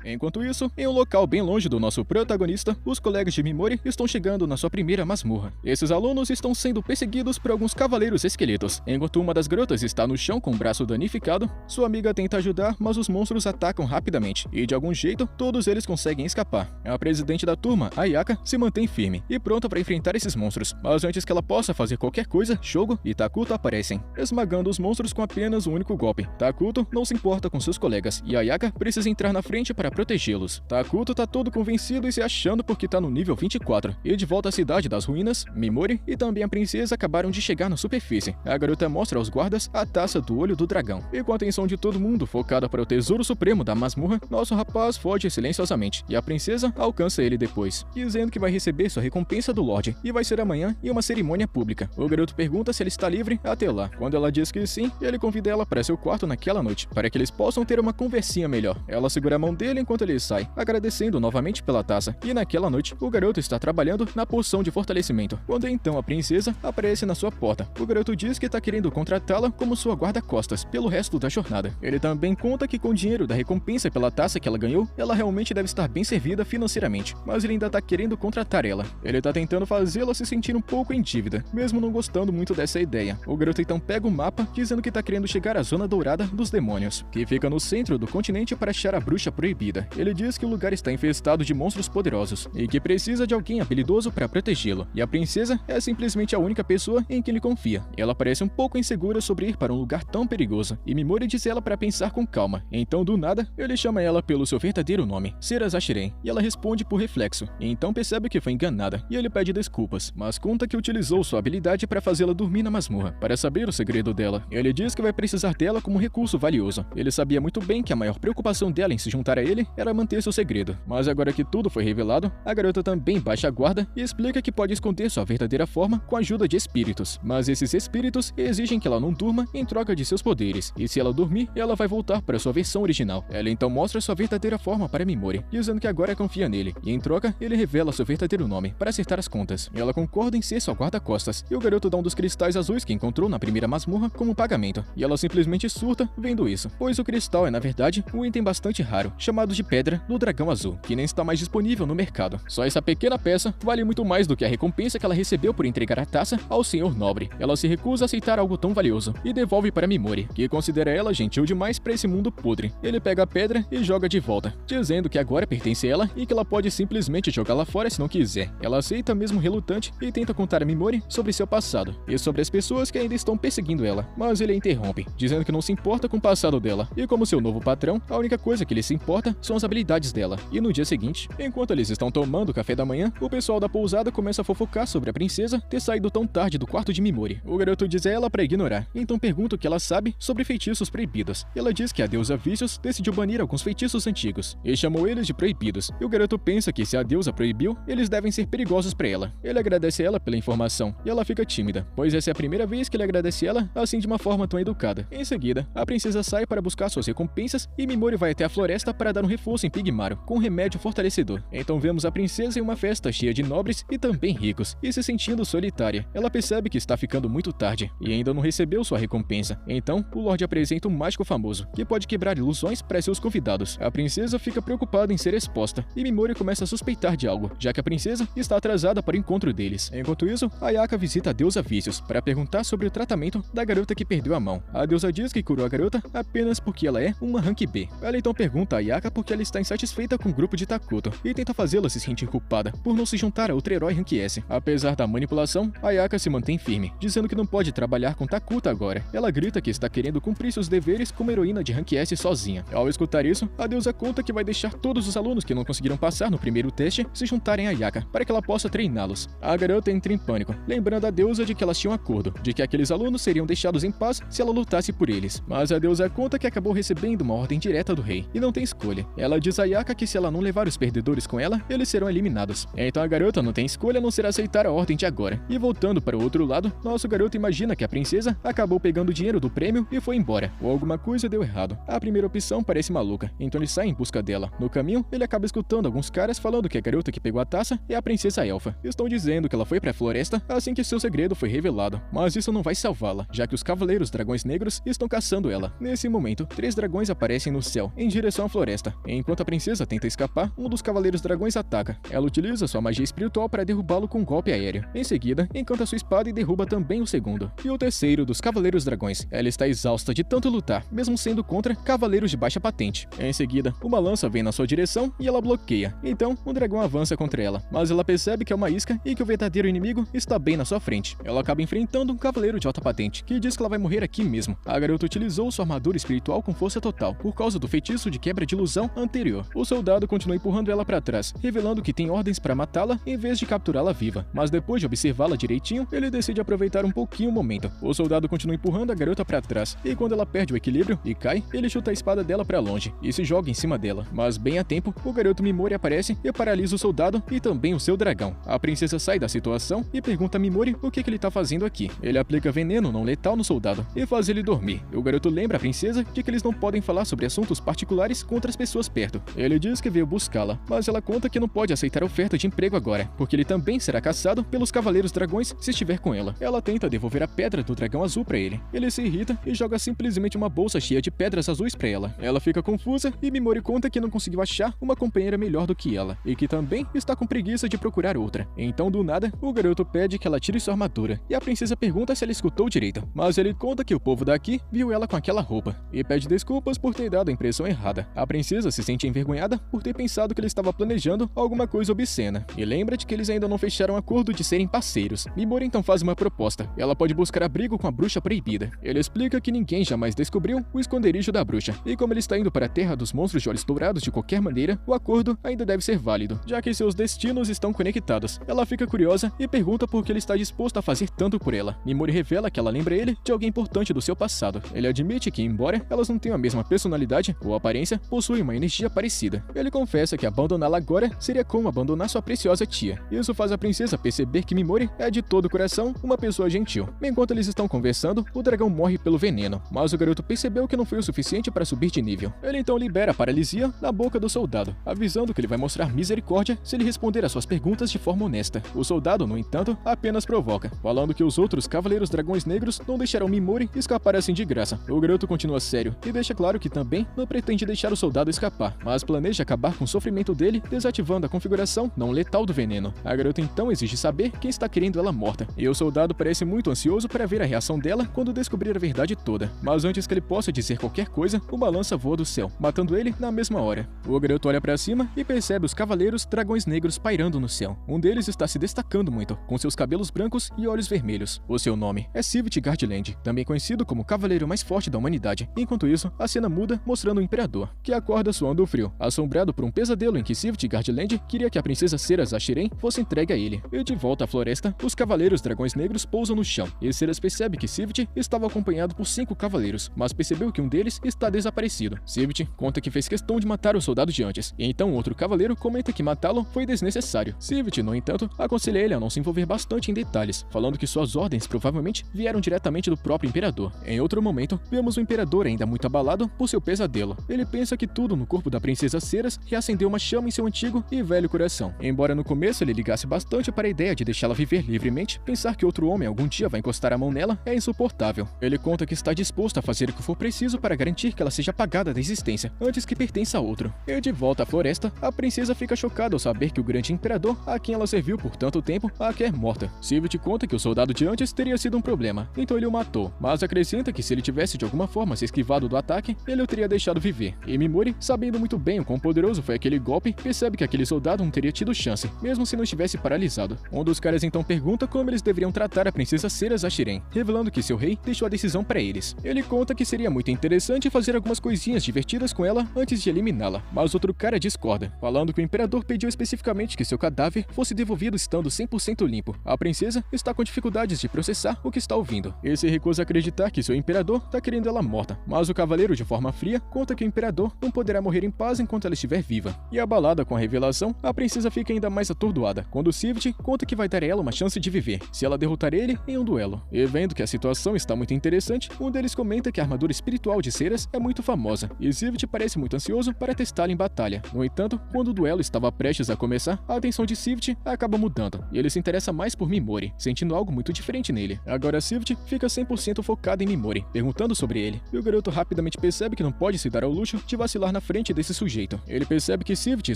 Enquanto isso, em um local bem longe do nosso protagonista, os colegas de Mimori estão chegando na sua primeira masmorra. Esses alunos estão sendo perseguidos por alguns cavaleiros esqueletos. Enquanto uma das garotas está no chão com o braço danificado, sua amiga tenta ajudar, mas os monstros atacam rapidamente, e de algum jeito, todos eles conseguem escapar. A presidente da turma, Ayaka, se mantém firme e pronta para enfrentar esses monstros, mas antes que ela possa fazer qualquer coisa, Shogo e Takuto aparecem, esmagando os monstros com apenas um único golpe. Takuto não se importa com seus colegas, e Ayaka precisa entrar na frente para protegê-los. Takuto tá todo convencido e se achando porque tá no nível 24. E de volta à cidade das ruínas, Mimori e também a princesa acabaram de chegar na superfície. A garota mostra aos guardas a taça do olho do dragão. E com a atenção de todo mundo focada para o tesouro supremo da masmorra, nosso rapaz foge silenciosamente, e a princesa alcança ele depois, dizendo que vai receber sua recompensa do Lorde, e vai ser amanhã em uma cerimônia pública. O garoto pergunta se ele está livre até lá. Quando ela diz que sim, ele convida ela para seu quarto naquela noite, para que eles possam ter uma conversinha melhor. Ela segura a mão dele enquanto ele sai, agradecendo novamente pela taça, e naquela noite, o garoto está trabalhando na poção de fortalecimento, quando então a princesa aparece na sua porta. O garoto diz que está querendo contratá-la como sua guarda-costas pelo resto da jornada. Ele também conta que com o dinheiro da recompensa pela taça que ela ganhou, ela realmente deve estar bem servida financeiramente, mas ele ainda está querendo contratar ela. Ele está tentando fazê-la se sentir um pouco em dívida, mesmo não gostando muito dessa ideia. O garoto então pega o mapa, dizendo que está querendo chegar à Zona Dourada dos Demônios, que fica no centro do continente para achar a bruxa proibida. Ele diz que o lugar está infestado de monstros poderosos e que precisa de alguém habilidoso para protegê-lo, e a princesa é simplesmente a única pessoa em quem ele confia. Ela parece um pouco insegura sobre ir para um lugar tão perigoso, e Mimori diz ela para pensar com calma. Então, do nada, ele chama ela pelo seu verdadeiro nome, Sera Zashiren, e ela responde por reflexo, e então percebe que foi enganada, e ele pede desculpas, mas conta que utilizou sua habilidade para fazê-la dormir na masmorra, para saber o segredo dela. Ele diz que vai precisar dela como recurso valioso. Ele sabia muito bem que a maior preocupação dela em se juntar a ele era manter seu segredo, mas agora que tudo foi revelado, a garota também baixa a guarda e explica que pode esconder sua verdadeira forma com a ajuda de espíritos, mas esses espíritos exigem que ela não durma em troca de seus poderes, e se ela dormir, ela vai voltar para sua versão original. Ela então mostra sua verdadeira forma para Mimori, dizendo que agora confia nele, e em troca, ele revela seu verdadeiro nome, para acertar as contas. Ela concorda em ser sua guarda-costas, e o garoto dá um dos cristais azuis que encontrou na primeira masmorra como pagamento, e ela simplesmente surta vendo isso, pois o cristal é na verdade um item bastante raro, chamado de Pedra do Dragão Azul, que nem está mais disponível no mercado. Só essa pequena peça vale muito mais do que a recompensa que ela recebeu por entregar a taça ao Senhor Nobre. Ela se recusa a aceitar algo tão valioso e devolve para Mimori, que considera ela gentil demais para esse mundo podre. Ele pega a pedra e joga de volta, dizendo que agora pertence a ela e que ela pode simplesmente jogá-la fora se não quiser. Ela aceita mesmo relutante e tenta contar a Mimori sobre seu passado e sobre as pessoas que ainda estão perseguindo ela, mas ele a interrompe, dizendo que não se importa com o passado dela, e como seu novo patrão, a única coisa que ele se importa dela são as habilidades dela. E no dia seguinte, enquanto eles estão tomando café da manhã, o pessoal da pousada começa a fofocar sobre a princesa ter saído tão tarde do quarto de Mimori. O garoto diz a ela para ignorar, então pergunta o que ela sabe sobre feitiços proibidos. Ela diz que a deusa Vicious decidiu banir alguns feitiços antigos e chamou eles de proibidos. E o garoto pensa que se a deusa proibiu, eles devem ser perigosos para ela. Ele agradece a ela pela informação e ela fica tímida, pois essa é a primeira vez que ele agradece ela assim de uma forma tão educada. Em seguida, a princesa sai para buscar suas recompensas e Mimori vai até a floresta para dar um reforço em Pigmaro com um remédio fortalecedor. Então vemos a princesa em uma festa cheia de nobres e também ricos e se sentindo solitária. Ela percebe que está ficando muito tarde e ainda não recebeu sua recompensa. Então, o Lorde apresenta um mágico famoso que pode quebrar ilusões para seus convidados. A princesa fica preocupada em ser exposta e Mimori começa a suspeitar de algo, já que a princesa está atrasada para o encontro deles. Enquanto isso, Ayaka visita a deusa Vicious para perguntar sobre o tratamento da garota que perdeu a mão. A deusa diz que curou a garota apenas porque ela é uma Rank B. Ela então pergunta a Ayaka porque ela está insatisfeita com o grupo de Takuto e tenta fazê-la se sentir culpada por não se juntar a outro herói Rank S. Apesar da manipulação, Ayaka se mantém firme, dizendo que não pode trabalhar com Takuto agora. Ela grita que está querendo cumprir seus deveres como heroína de Rank S sozinha. Ao escutar isso, a deusa conta que vai deixar todos os alunos que não conseguiram passar no primeiro teste se juntarem a Ayaka para que ela possa treiná-los. A garota entra em pânico, lembrando a deusa de que elas tinham um acordo, de que aqueles alunos seriam deixados em paz se ela lutasse por eles. Mas a deusa conta que acabou recebendo uma ordem direta do rei e não tem escolha. Ela diz a Ayaka que se ela não levar os perdedores com ela, eles serão eliminados. Então a garota não tem escolha a não ser aceitar a ordem de agora. E voltando para o outro lado, nosso garoto imagina que a princesa acabou pegando o dinheiro do prêmio e foi embora, ou alguma coisa deu errado. A primeira opção parece maluca, então ele sai em busca dela. No caminho, ele acaba escutando alguns caras falando que a garota que pegou a taça é a princesa Elfa. Estão dizendo que ela foi para a floresta assim que seu segredo foi revelado, mas isso não vai salvá-la, já que os Cavaleiros Dragões Negros estão caçando ela. Nesse momento, 3 dragões aparecem no céu, em direção à floresta. Enquanto a princesa tenta escapar, um dos Cavaleiros Dragões ataca. Ela utiliza sua magia espiritual para derrubá-lo com um golpe aéreo. Em seguida, encanta sua espada e derruba também o segundo. E o terceiro dos Cavaleiros Dragões. Ela está exausta de tanto lutar, mesmo sendo contra cavaleiros de baixa patente. Em seguida, uma lança vem na sua direção e ela bloqueia. Então, o dragão avança contra ela, mas ela percebe que é uma isca e que o verdadeiro inimigo está bem na sua frente. Ela acaba enfrentando um cavaleiro de alta patente, que diz que ela vai morrer aqui mesmo. A garota utilizou sua armadura espiritual com força total, por causa do feitiço de quebra de ilusão anterior. O soldado continua empurrando ela para trás, revelando que tem ordens para matá-la em vez de capturá-la viva. Mas depois de observá-la direitinho, ele decide aproveitar um pouquinho o momento. O soldado continua empurrando a garota para trás, e quando ela perde o equilíbrio e cai, ele chuta a espada dela para longe e se joga em cima dela. Mas bem a tempo, o garoto Mimori aparece e paralisa o soldado e também o seu dragão. A princesa sai da situação e pergunta a Mimori o que ele tá fazendo aqui. Ele aplica veneno não letal no soldado e faz ele dormir. E o garoto lembra a princesa de que eles não podem falar sobre assuntos particulares com outras pessoas perto. Ele diz que veio buscá-la, mas ela conta que não pode aceitar a oferta de emprego agora, porque ele também será caçado pelos Cavaleiros Dragões se estiver com ela. Ela tenta devolver a pedra do dragão azul para ele. Ele se irrita e joga simplesmente uma bolsa cheia de pedras azuis para ela. Ela fica confusa e Mimori conta que não conseguiu achar uma companheira melhor do que ela, e que também está com preguiça de procurar outra. Então, do nada, o garoto pede que ela tire sua armadura, e a princesa pergunta se ela escutou direito, mas ele conta que o povo daqui viu ela com aquela roupa, e pede desculpas por ter dado a impressão errada. A princesa se sente envergonhada por ter pensado que ele estava planejando alguma coisa obscena, e lembra de que eles ainda não fecharam acordo de serem parceiros. Mimori então faz uma proposta. Ela pode buscar abrigo com a bruxa proibida. Ele explica que ninguém jamais descobriu o esconderijo da bruxa, e como ele está indo para a terra dos monstros de olhos dourados de qualquer maneira, o acordo ainda deve ser válido, já que seus destinos estão conectados. Ela fica curiosa e pergunta por que ele está disposto a fazer tanto por ela. Mimori revela que ela lembra ele de alguém importante do seu passado. Ele admite que, embora elas não tenham a mesma personalidade ou aparência, possuem uma energia parecida. Ele confessa que abandoná-la agora seria como abandonar sua preciosa tia. Isso faz a princesa perceber que Mimori é de todo o coração uma pessoa gentil. Enquanto eles estão conversando, o dragão morre pelo veneno, mas o garoto percebeu que não foi o suficiente para subir de nível. Ele então libera a paralisia na boca do soldado, avisando que ele vai mostrar misericórdia se ele responder às suas perguntas de forma honesta. O soldado, no entanto, apenas provoca, falando que os outros Cavaleiros Dragões Negros não deixarão Mimori escapar assim de graça. O garoto continua sério e deixa claro que também não pretende deixar o soldado escapar, mas planeja acabar com o sofrimento dele desativando a configuração não letal do veneno. A garota então exige saber quem está querendo ela morta, e o soldado parece muito ansioso para ver a reação dela quando descobrir a verdade toda. Mas antes que ele possa dizer qualquer coisa, uma lança voa do céu, matando ele na mesma hora. O garoto olha para cima e percebe os Cavaleiros Dragões Negros pairando no céu. Um deles está se destacando muito, com seus cabelos brancos e olhos vermelhos. O seu nome é Sivit Gardland, também conhecido como o cavaleiro mais forte da humanidade. Enquanto isso, a cena muda mostrando o Imperador, que acorda acorda suando frio, assombrado por um pesadelo em que Sivt Gardland queria que a princesa Ceras Ashiren fosse entregue a ele. E de volta à floresta, os cavaleiros dragões negros pousam no chão, e Ceras percebe que Sivt estava acompanhado por 5 cavaleiros, mas percebeu que um deles está desaparecido. Sivt conta que fez questão de matar o soldado de antes, e então outro cavaleiro comenta que matá-lo foi desnecessário. Sivt, no entanto, aconselha ele a não se envolver bastante em detalhes, falando que suas ordens provavelmente vieram diretamente do próprio imperador. Em outro momento, vemos o imperador ainda muito abalado por seu pesadelo. Ele pensa que tudo no corpo da princesa Ceras reacendeu uma chama em seu antigo e velho coração. Embora no começo ele ligasse bastante para a ideia de deixá-la viver livremente, pensar que outro homem algum dia vai encostar a mão nela é insuportável. Ele conta que está disposto a fazer o que for preciso para garantir que ela seja apagada da existência, antes que pertença a outro. E de volta à floresta, a princesa fica chocada ao saber que o grande imperador, a quem ela serviu por tanto tempo, a quer morta. Sivt conta que o soldado de antes teria sido um problema, então ele o matou, mas acrescenta que se ele tivesse de alguma forma se esquivado do ataque, ele o teria deixado viver. E Mimori, sabendo muito bem o quão poderoso foi aquele golpe, percebe que aquele soldado não teria tido chance, mesmo se não estivesse paralisado. Um dos caras então pergunta como eles deveriam tratar a princesa Ceras Ashiren, revelando que seu rei deixou a decisão para eles. Ele conta que seria muito interessante fazer algumas coisinhas divertidas com ela antes de eliminá-la, mas outro cara discorda, falando que o imperador pediu especificamente que seu cadáver fosse devolvido estando 100% limpo. A princesa está com dificuldades de processar o que está ouvindo, e se recusa a acreditar que seu imperador está querendo ela morta, mas o cavaleiro, de forma fria, conta que o imperador não poderá morrer em paz enquanto ela estiver viva. E abalada com a revelação, a princesa fica ainda mais atordoada, quando Sivt conta que vai dar a ela uma chance de viver, se ela derrotar ele em um duelo. E vendo que a situação está muito interessante, um deles comenta que a armadura espiritual de Ceras é muito famosa, e Sivt parece muito ansioso para testá-la em batalha. No entanto, quando o duelo estava prestes a começar, a atenção de Sivt acaba mudando, e ele se interessa mais por Mimori, sentindo algo muito diferente nele. Agora Sivt fica 100% focado em Mimori, perguntando sobre ele, e o garoto rapidamente percebe que não pode se dar ao luxo de vacilar na frente desse sujeito. Ele percebe que Sivt e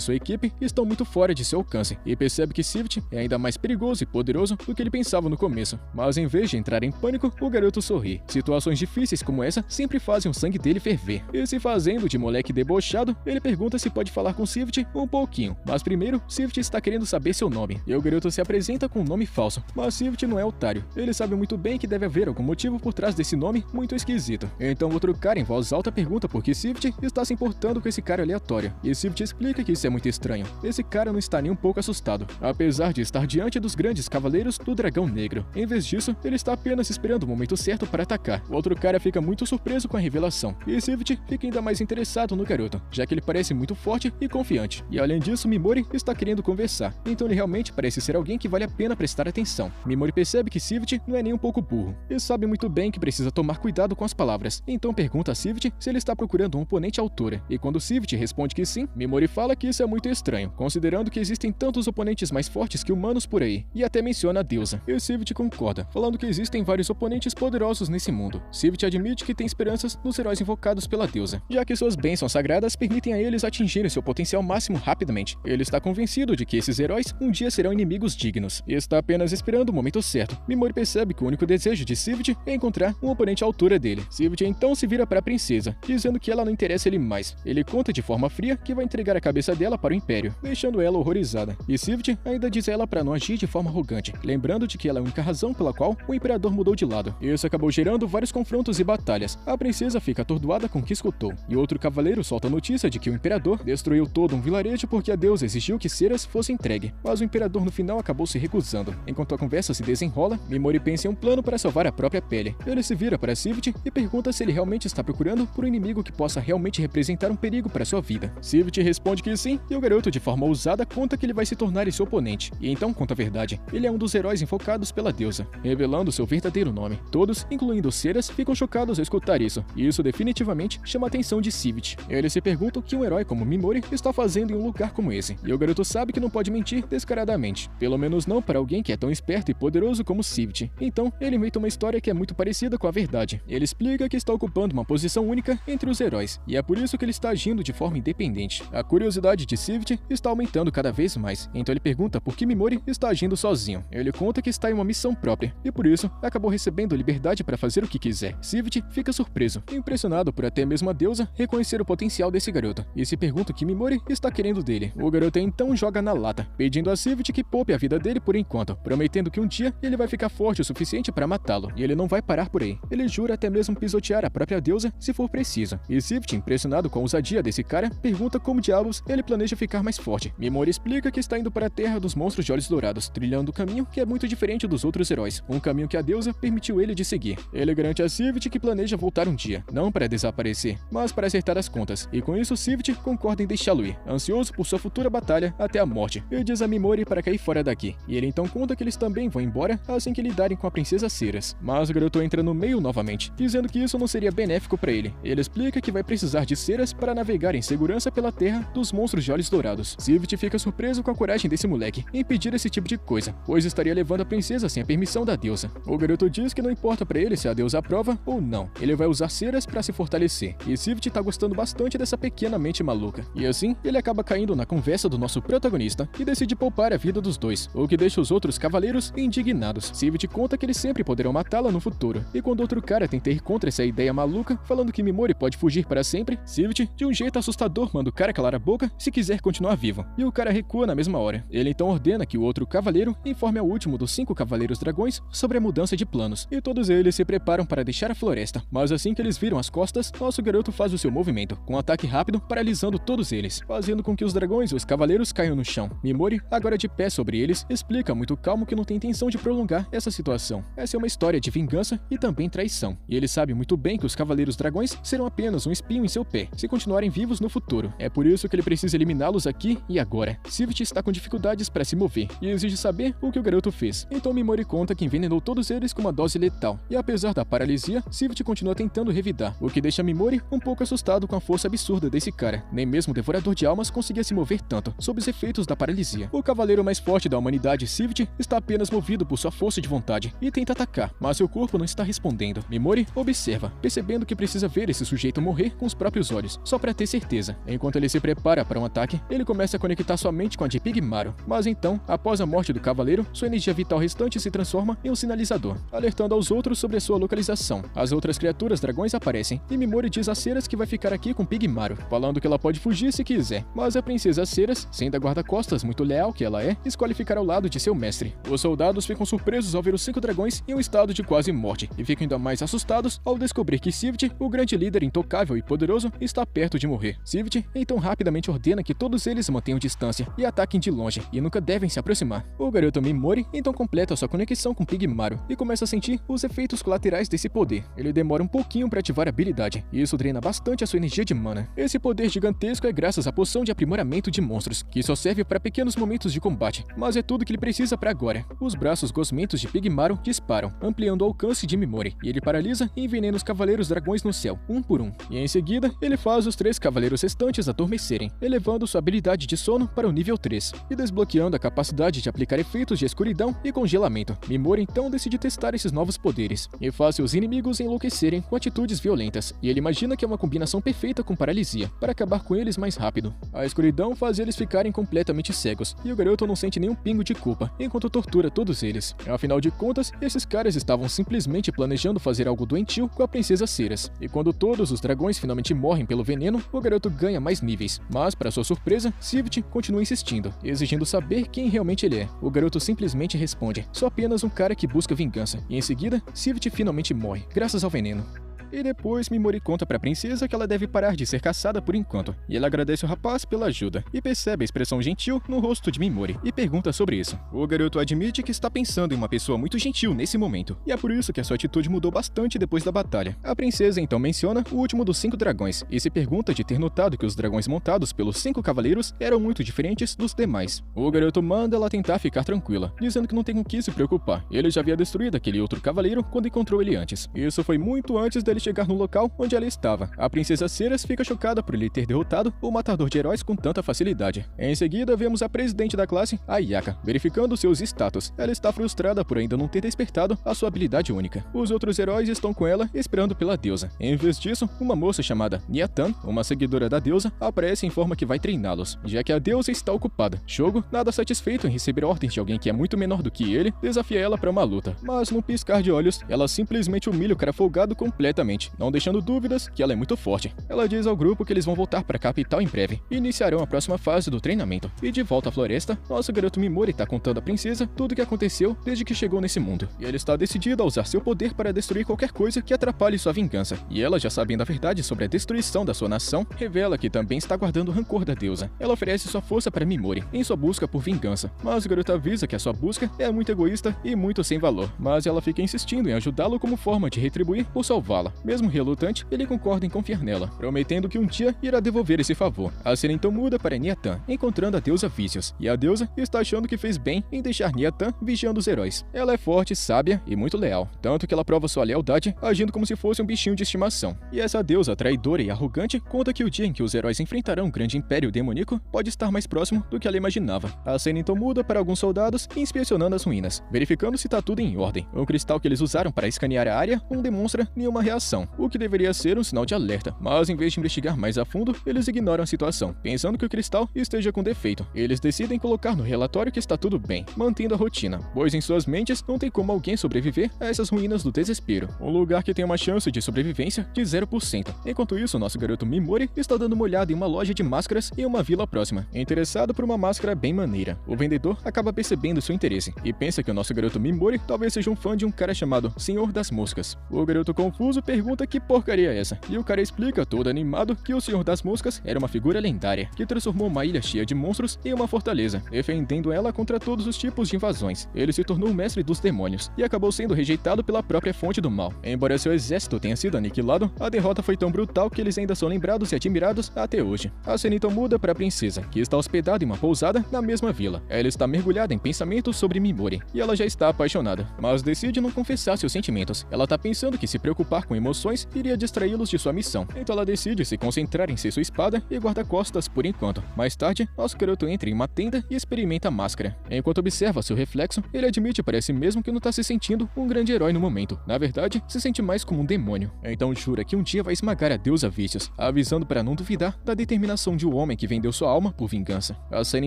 sua equipe estão muito fora de seu alcance, e percebe que Sivt é ainda mais perigoso e poderoso do que ele pensava no começo. Mas em vez de entrar em pânico, o garoto sorri. Situações difíceis como essa sempre fazem o sangue dele ferver. E se fazendo de moleque debochado, ele pergunta se pode falar com Sivt um pouquinho. Mas primeiro, Sivt está querendo saber seu nome, e o garoto se apresenta com um nome falso. Mas Sivt não é otário. Ele sabe muito bem que deve haver algum motivo por trás desse nome muito esquisito. Então outro cara em voz alta pergunta por que Sivt está se importando com esse cara aleatório. E Sivt explica que isso é muito estranho. Esse cara não está nem um pouco assustado, apesar de estar diante dos grandes cavaleiros do Dragão Negro. Em vez disso, ele está apenas esperando o momento certo para atacar. O outro cara fica muito surpreso com a revelação, e Sivt fica ainda mais interessado no garoto, já que ele parece muito forte e confiante. E além disso, Mimori está querendo conversar, então ele realmente parece ser alguém que vale a pena prestar atenção. Mimori percebe que Sivt não é nem um pouco burro, e sabe muito bem que precisa tomar cuidado com as palavras, então pergunta a Sivt se ele está procurando um oponente à altura. E quando Sivt responde que sim, Mimori fala que isso é muito estranho, considerando que existem tantos oponentes mais fortes que humanos por aí, e até menciona a deusa. E Sivt concorda, falando que existem vários oponentes poderosos nesse mundo. Sivt admite que tem esperanças nos heróis invocados pela deusa, já que suas bênçãos sagradas permitem a eles atingirem seu potencial máximo rapidamente. Ele está convencido de que esses heróis um dia serão inimigos dignos, e está apenas esperando o momento certo. Mimori percebe que o único desejo de Sivt é encontrar um oponente à altura dele. Sivt então se vira para a princesa, dizendo que ela não interessa ele mais. Ele conta de forma fria que vai entregar a cabeça dela para o Império, deixando ela horrorizada. E Sivt ainda diz a ela para não agir de forma arrogante, lembrando de que ela é a única razão pela qual o Imperador mudou de lado. Isso acabou gerando vários confrontos e batalhas. A princesa fica atordoada com o que escutou, e outro cavaleiro solta a notícia de que o Imperador destruiu todo um vilarejo porque a deusa exigiu que Ceras fosse entregue, mas o Imperador no final acabou se recusando. Enquanto a conversa se desenrola, Mimori pensa em um plano para salvar a própria pele. Ele se vira para Sivt e pergunta se ele realmente está procurando por um inimigo que possa realmente representar um perigo para sua vida. Sivt responde que sim, e o garoto, de forma ousada, conta que ele vai se tornar esse oponente, e então conta a verdade. Ele é um dos heróis invocados pela deusa, revelando seu verdadeiro nome. Todos, incluindo Ceras, ficam chocados ao escutar isso, e isso definitivamente chama a atenção de Sivt. Ele se pergunta o que um herói como Mimori está fazendo em um lugar como esse, e o garoto sabe que não pode mentir descaradamente, pelo menos não para alguém que é tão esperto e poderoso como Sivt. Então, ele inventa uma história que é muito parecida com a verdade. Ele explica que está ocupando uma posição única entre os heróis, e é por isso que ele está agindo de forma independente. A curiosidade de Sivt está aumentando cada vez mais, então ele pergunta por que Mimori está agindo sozinho. Ele conta que está em uma missão própria, e por isso acabou recebendo liberdade para fazer o que quiser. Sivt fica surpreso, impressionado por até mesmo a deusa reconhecer o potencial desse garoto, e se pergunta o que Mimori está querendo dele. O garoto então joga na lata, pedindo a Sivt que poupe a vida dele por enquanto, prometendo que um dia ele vai ficar forte o suficiente para matá-lo, e ele não vai parar por aí. Ele jura até mesmo pisotear a própria deusa se for preciso. E Sivt, impressionado com a ousadia ousadia desse cara, pergunta como diabos ele planeja ficar mais forte. Mimori explica que está indo para a terra dos monstros de olhos dourados, trilhando um caminho que é muito diferente dos outros heróis, um caminho que a deusa permitiu ele de seguir. Ele garante a Sivit que planeja voltar um dia, não para desaparecer, mas para acertar as contas, e com isso Sivit concorda em deixá-lo ir, ansioso por sua futura batalha até a morte, e diz a Mimori para cair fora daqui. E ele então conta que eles também vão embora assim que lidarem com a princesa Ceras. Mas o garoto entra no meio novamente, dizendo que isso não seria benéfico para ele. Ele explica que vai precisar de Ceras para navegar em segurança pela terra dos monstros de olhos dourados. Sivit fica surpreso com a coragem desse moleque em pedir esse tipo de coisa, pois estaria levando a princesa sem a permissão da deusa. O garoto diz que não importa para ele se a deusa aprova ou não, ele vai usar Ceras para se fortalecer. E Sivit tá gostando bastante dessa pequena mente maluca. E assim, ele acaba caindo na conversa do nosso protagonista e decide poupar a vida dos dois, o que deixa os outros cavaleiros indignados. Sivit conta que eles sempre poderão matá-la no futuro, e quando outro cara tenta ir contra essa ideia maluca, falando que Mimori pode fugir para sempre, Sivit, de um jeito assustador, manda o cara calar a boca se quiser continuar vivo, e o cara recua na mesma hora. Ele então ordena que o outro cavaleiro informe ao último dos 5 cavaleiros dragões sobre a mudança de planos, e todos eles se preparam para deixar a floresta, mas assim que eles viram as costas, nosso garoto faz o seu movimento, com um ataque rápido, paralisando todos eles, fazendo com que os dragões e os cavaleiros caiam no chão. Mimori, agora de pé sobre eles, explica muito calmo que não tem intenção de prolongar essa situação. Essa é uma história de vingança e também traição, e ele sabe muito bem que os cavaleiros dragões serão apenas um espinho em seu pé, se continuarem vivos no futuro. É por isso que ele precisa eliminá-los aqui e agora. Sivit está com dificuldades para se mover, e exige saber o que o garoto fez. Então Mimori conta que envenenou todos eles com uma dose letal, e apesar da paralisia, Sivit continua tentando revidar, o que deixa Mimori um pouco assustado com a força absurda desse cara. Nem mesmo o Devorador de Almas conseguia se mover tanto, sob os efeitos da paralisia. O cavaleiro mais forte da humanidade, Sivit, está apenas movido por sua força de vontade, e tenta atacar, mas seu corpo não está respondendo. Mimori observa, percebendo que precisa ver esse sujeito morrer com os próprios olhos, só para ter certeza. Enquanto ele se prepara para um ataque, ele começa a conectar sua mente com a de Pigmaro, mas então, após a morte do cavaleiro, sua energia vital restante se transforma em um sinalizador, alertando aos outros sobre a sua localização. As outras criaturas dragões aparecem, e Mimori diz a Ceras que vai ficar aqui com Pigmaro, falando que ela pode fugir se quiser, mas a princesa Ceras, sendo a guarda-costas muito leal que ela é, escolhe ficar ao lado de seu mestre. Os soldados ficam surpresos ao ver os 5 dragões em um estado de quase morte, e ficam ainda mais assustados ao descobrir que Sivit, o grande líder intocável e poderoso, está perto de morrer. Sivit então rapidamente ordena que todos eles mantenham distância e ataquem de longe, e nunca devem se aproximar. O garoto Mimori então completa sua conexão com Pigmaro e começa a sentir os efeitos colaterais desse poder. Ele demora um pouquinho para ativar a habilidade, e isso drena bastante a sua energia de mana. Esse poder gigantesco é graças à poção de aprimoramento de monstros, que só serve para pequenos momentos de combate, mas é tudo que ele precisa para agora. Os braços gosmentos de Pigmaro disparam, ampliando o alcance de Mimori, e ele paralisa e envenena os cavaleiros dragões no céu, um por um. E em seguida, ele faz os 3 cavaleiros restantes adormecerem, elevando sua habilidade de sono para o nível 3, e desbloqueando a capacidade de aplicar efeitos de escuridão e congelamento. Mimori então decide testar esses novos poderes, e faz seus inimigos enlouquecerem com atitudes violentas, e ele imagina que é uma combinação perfeita com paralisia, para acabar com eles mais rápido. A escuridão faz eles ficarem completamente cegos, e o garoto não sente nenhum pingo de culpa, enquanto tortura todos eles. Afinal de contas, esses caras estavam simplesmente planejando fazer algo doentio com a princesa Ceras, e quando todos os dragões finalmente morrem pelo veneno, o garoto ganha mais níveis, mas para sua surpresa, Sivit continua insistindo, exigindo saber quem realmente ele é. O garoto simplesmente responde, sou apenas um cara que busca vingança, e em seguida, Sivit finalmente morre, graças ao veneno. E depois Mimori conta pra princesa que ela deve parar de ser caçada por enquanto, e ela agradece o rapaz pela ajuda, e percebe a expressão gentil no rosto de Mimori, e pergunta sobre isso. O garoto admite que está pensando em uma pessoa muito gentil nesse momento, e é por isso que a sua atitude mudou bastante depois da batalha. A princesa então menciona o último dos 5 dragões, e se pergunta de ter notado que os dragões montados pelos 5 cavaleiros eram muito diferentes dos demais. O garoto manda ela tentar ficar tranquila, dizendo que não tem com o que se preocupar, ele já havia destruído aquele outro cavaleiro quando encontrou ele antes. Isso foi muito antes dele chegar no local onde ela estava. A princesa Ceras fica chocada por ele ter derrotado o matador de heróis com tanta facilidade. Em seguida, vemos a presidente da classe, Ayaka, verificando seus status. Ela está frustrada por ainda não ter despertado a sua habilidade única. Os outros heróis estão com ela, esperando pela deusa. Em vez disso, uma moça chamada Nyatan, uma seguidora da deusa, aparece e informa que vai treiná-los, já que a deusa está ocupada. Shogo, nada satisfeito em receber ordens de alguém que é muito menor do que ele, desafia ela para uma luta. Mas num piscar de olhos, ela simplesmente humilha o cara folgado completamente. claramente, não deixando dúvidas que ela é muito forte. Ela diz ao grupo que eles vão voltar para a capital em breve e iniciarão a próxima fase do treinamento. E de volta à floresta, nosso garoto Mimori tá contando à princesa tudo o que aconteceu desde que chegou nesse mundo. E ele está decidido a usar seu poder para destruir qualquer coisa que atrapalhe sua vingança. E ela, já sabendo a verdade sobre a destruição da sua nação, revela que também está guardando o rancor da deusa. Ela oferece sua força para Mimori em sua busca por vingança, mas o garoto avisa que a sua busca é muito egoísta e muito sem valor. Mas ela fica insistindo em ajudá-lo como forma de retribuir por salvá-la. Mesmo relutante, ele concorda em confiar nela, prometendo que um dia irá devolver esse favor. A cena então muda para Niatan, encontrando a deusa Vicious, e a deusa está achando que fez bem em deixar Niatan vigiando os heróis. Ela é forte, sábia e muito leal, tanto que ela prova sua lealdade agindo como se fosse um bichinho de estimação. E essa deusa traidora e arrogante conta que o dia em que os heróis enfrentarão um grande império demoníaco pode estar mais próximo do que ela imaginava. A cena então muda para alguns soldados inspecionando as ruínas, verificando se está tudo em ordem. O cristal que eles usaram para escanear a área não demonstra nenhuma reação, o que deveria ser um sinal de alerta, mas em vez de investigar mais a fundo, eles ignoram a situação, pensando que o cristal esteja com defeito. Eles decidem colocar no relatório que está tudo bem, mantendo a rotina, pois em suas mentes não tem como alguém sobreviver a essas ruínas do desespero, um lugar que tem uma chance de sobrevivência de 0%. Enquanto isso, nosso garoto Mimori está dando uma olhada em uma loja de máscaras em uma vila próxima, interessado por uma máscara bem maneira. O vendedor acaba percebendo seu interesse e pensa que o nosso garoto Mimori talvez seja um fã de um cara chamado Senhor das Moscas. O garoto confuso pergunta que porcaria é essa, e o cara explica todo animado que o Senhor das Moscas era uma figura lendária que transformou uma ilha cheia de monstros em uma fortaleza, defendendo ela contra todos os tipos de invasões. Ele se tornou o mestre dos demônios e acabou sendo rejeitado pela própria fonte do mal. Embora seu exército tenha sido aniquilado, a derrota foi tão brutal que eles ainda são lembrados e admirados até hoje. A cena então muda para a princesa, que está hospedada em uma pousada na mesma vila. Ela está mergulhada em pensamentos sobre Mimori e ela já está apaixonada, mas decide não confessar seus sentimentos. Ela tá pensando que se preocupar com emoções iria distraí-los de sua missão, então ela decide se concentrar em ser sua espada e guarda-costas por enquanto. Mais tarde, nosso garoto entra em uma tenda e experimenta a máscara. Enquanto observa seu reflexo, ele admite para si mesmo que não tá se sentindo um grande herói no momento. Na verdade, se sente mais como um demônio. Então jura que um dia vai esmagar a deusa Vicious, avisando para não duvidar da determinação de um homem que vendeu sua alma por vingança. A cena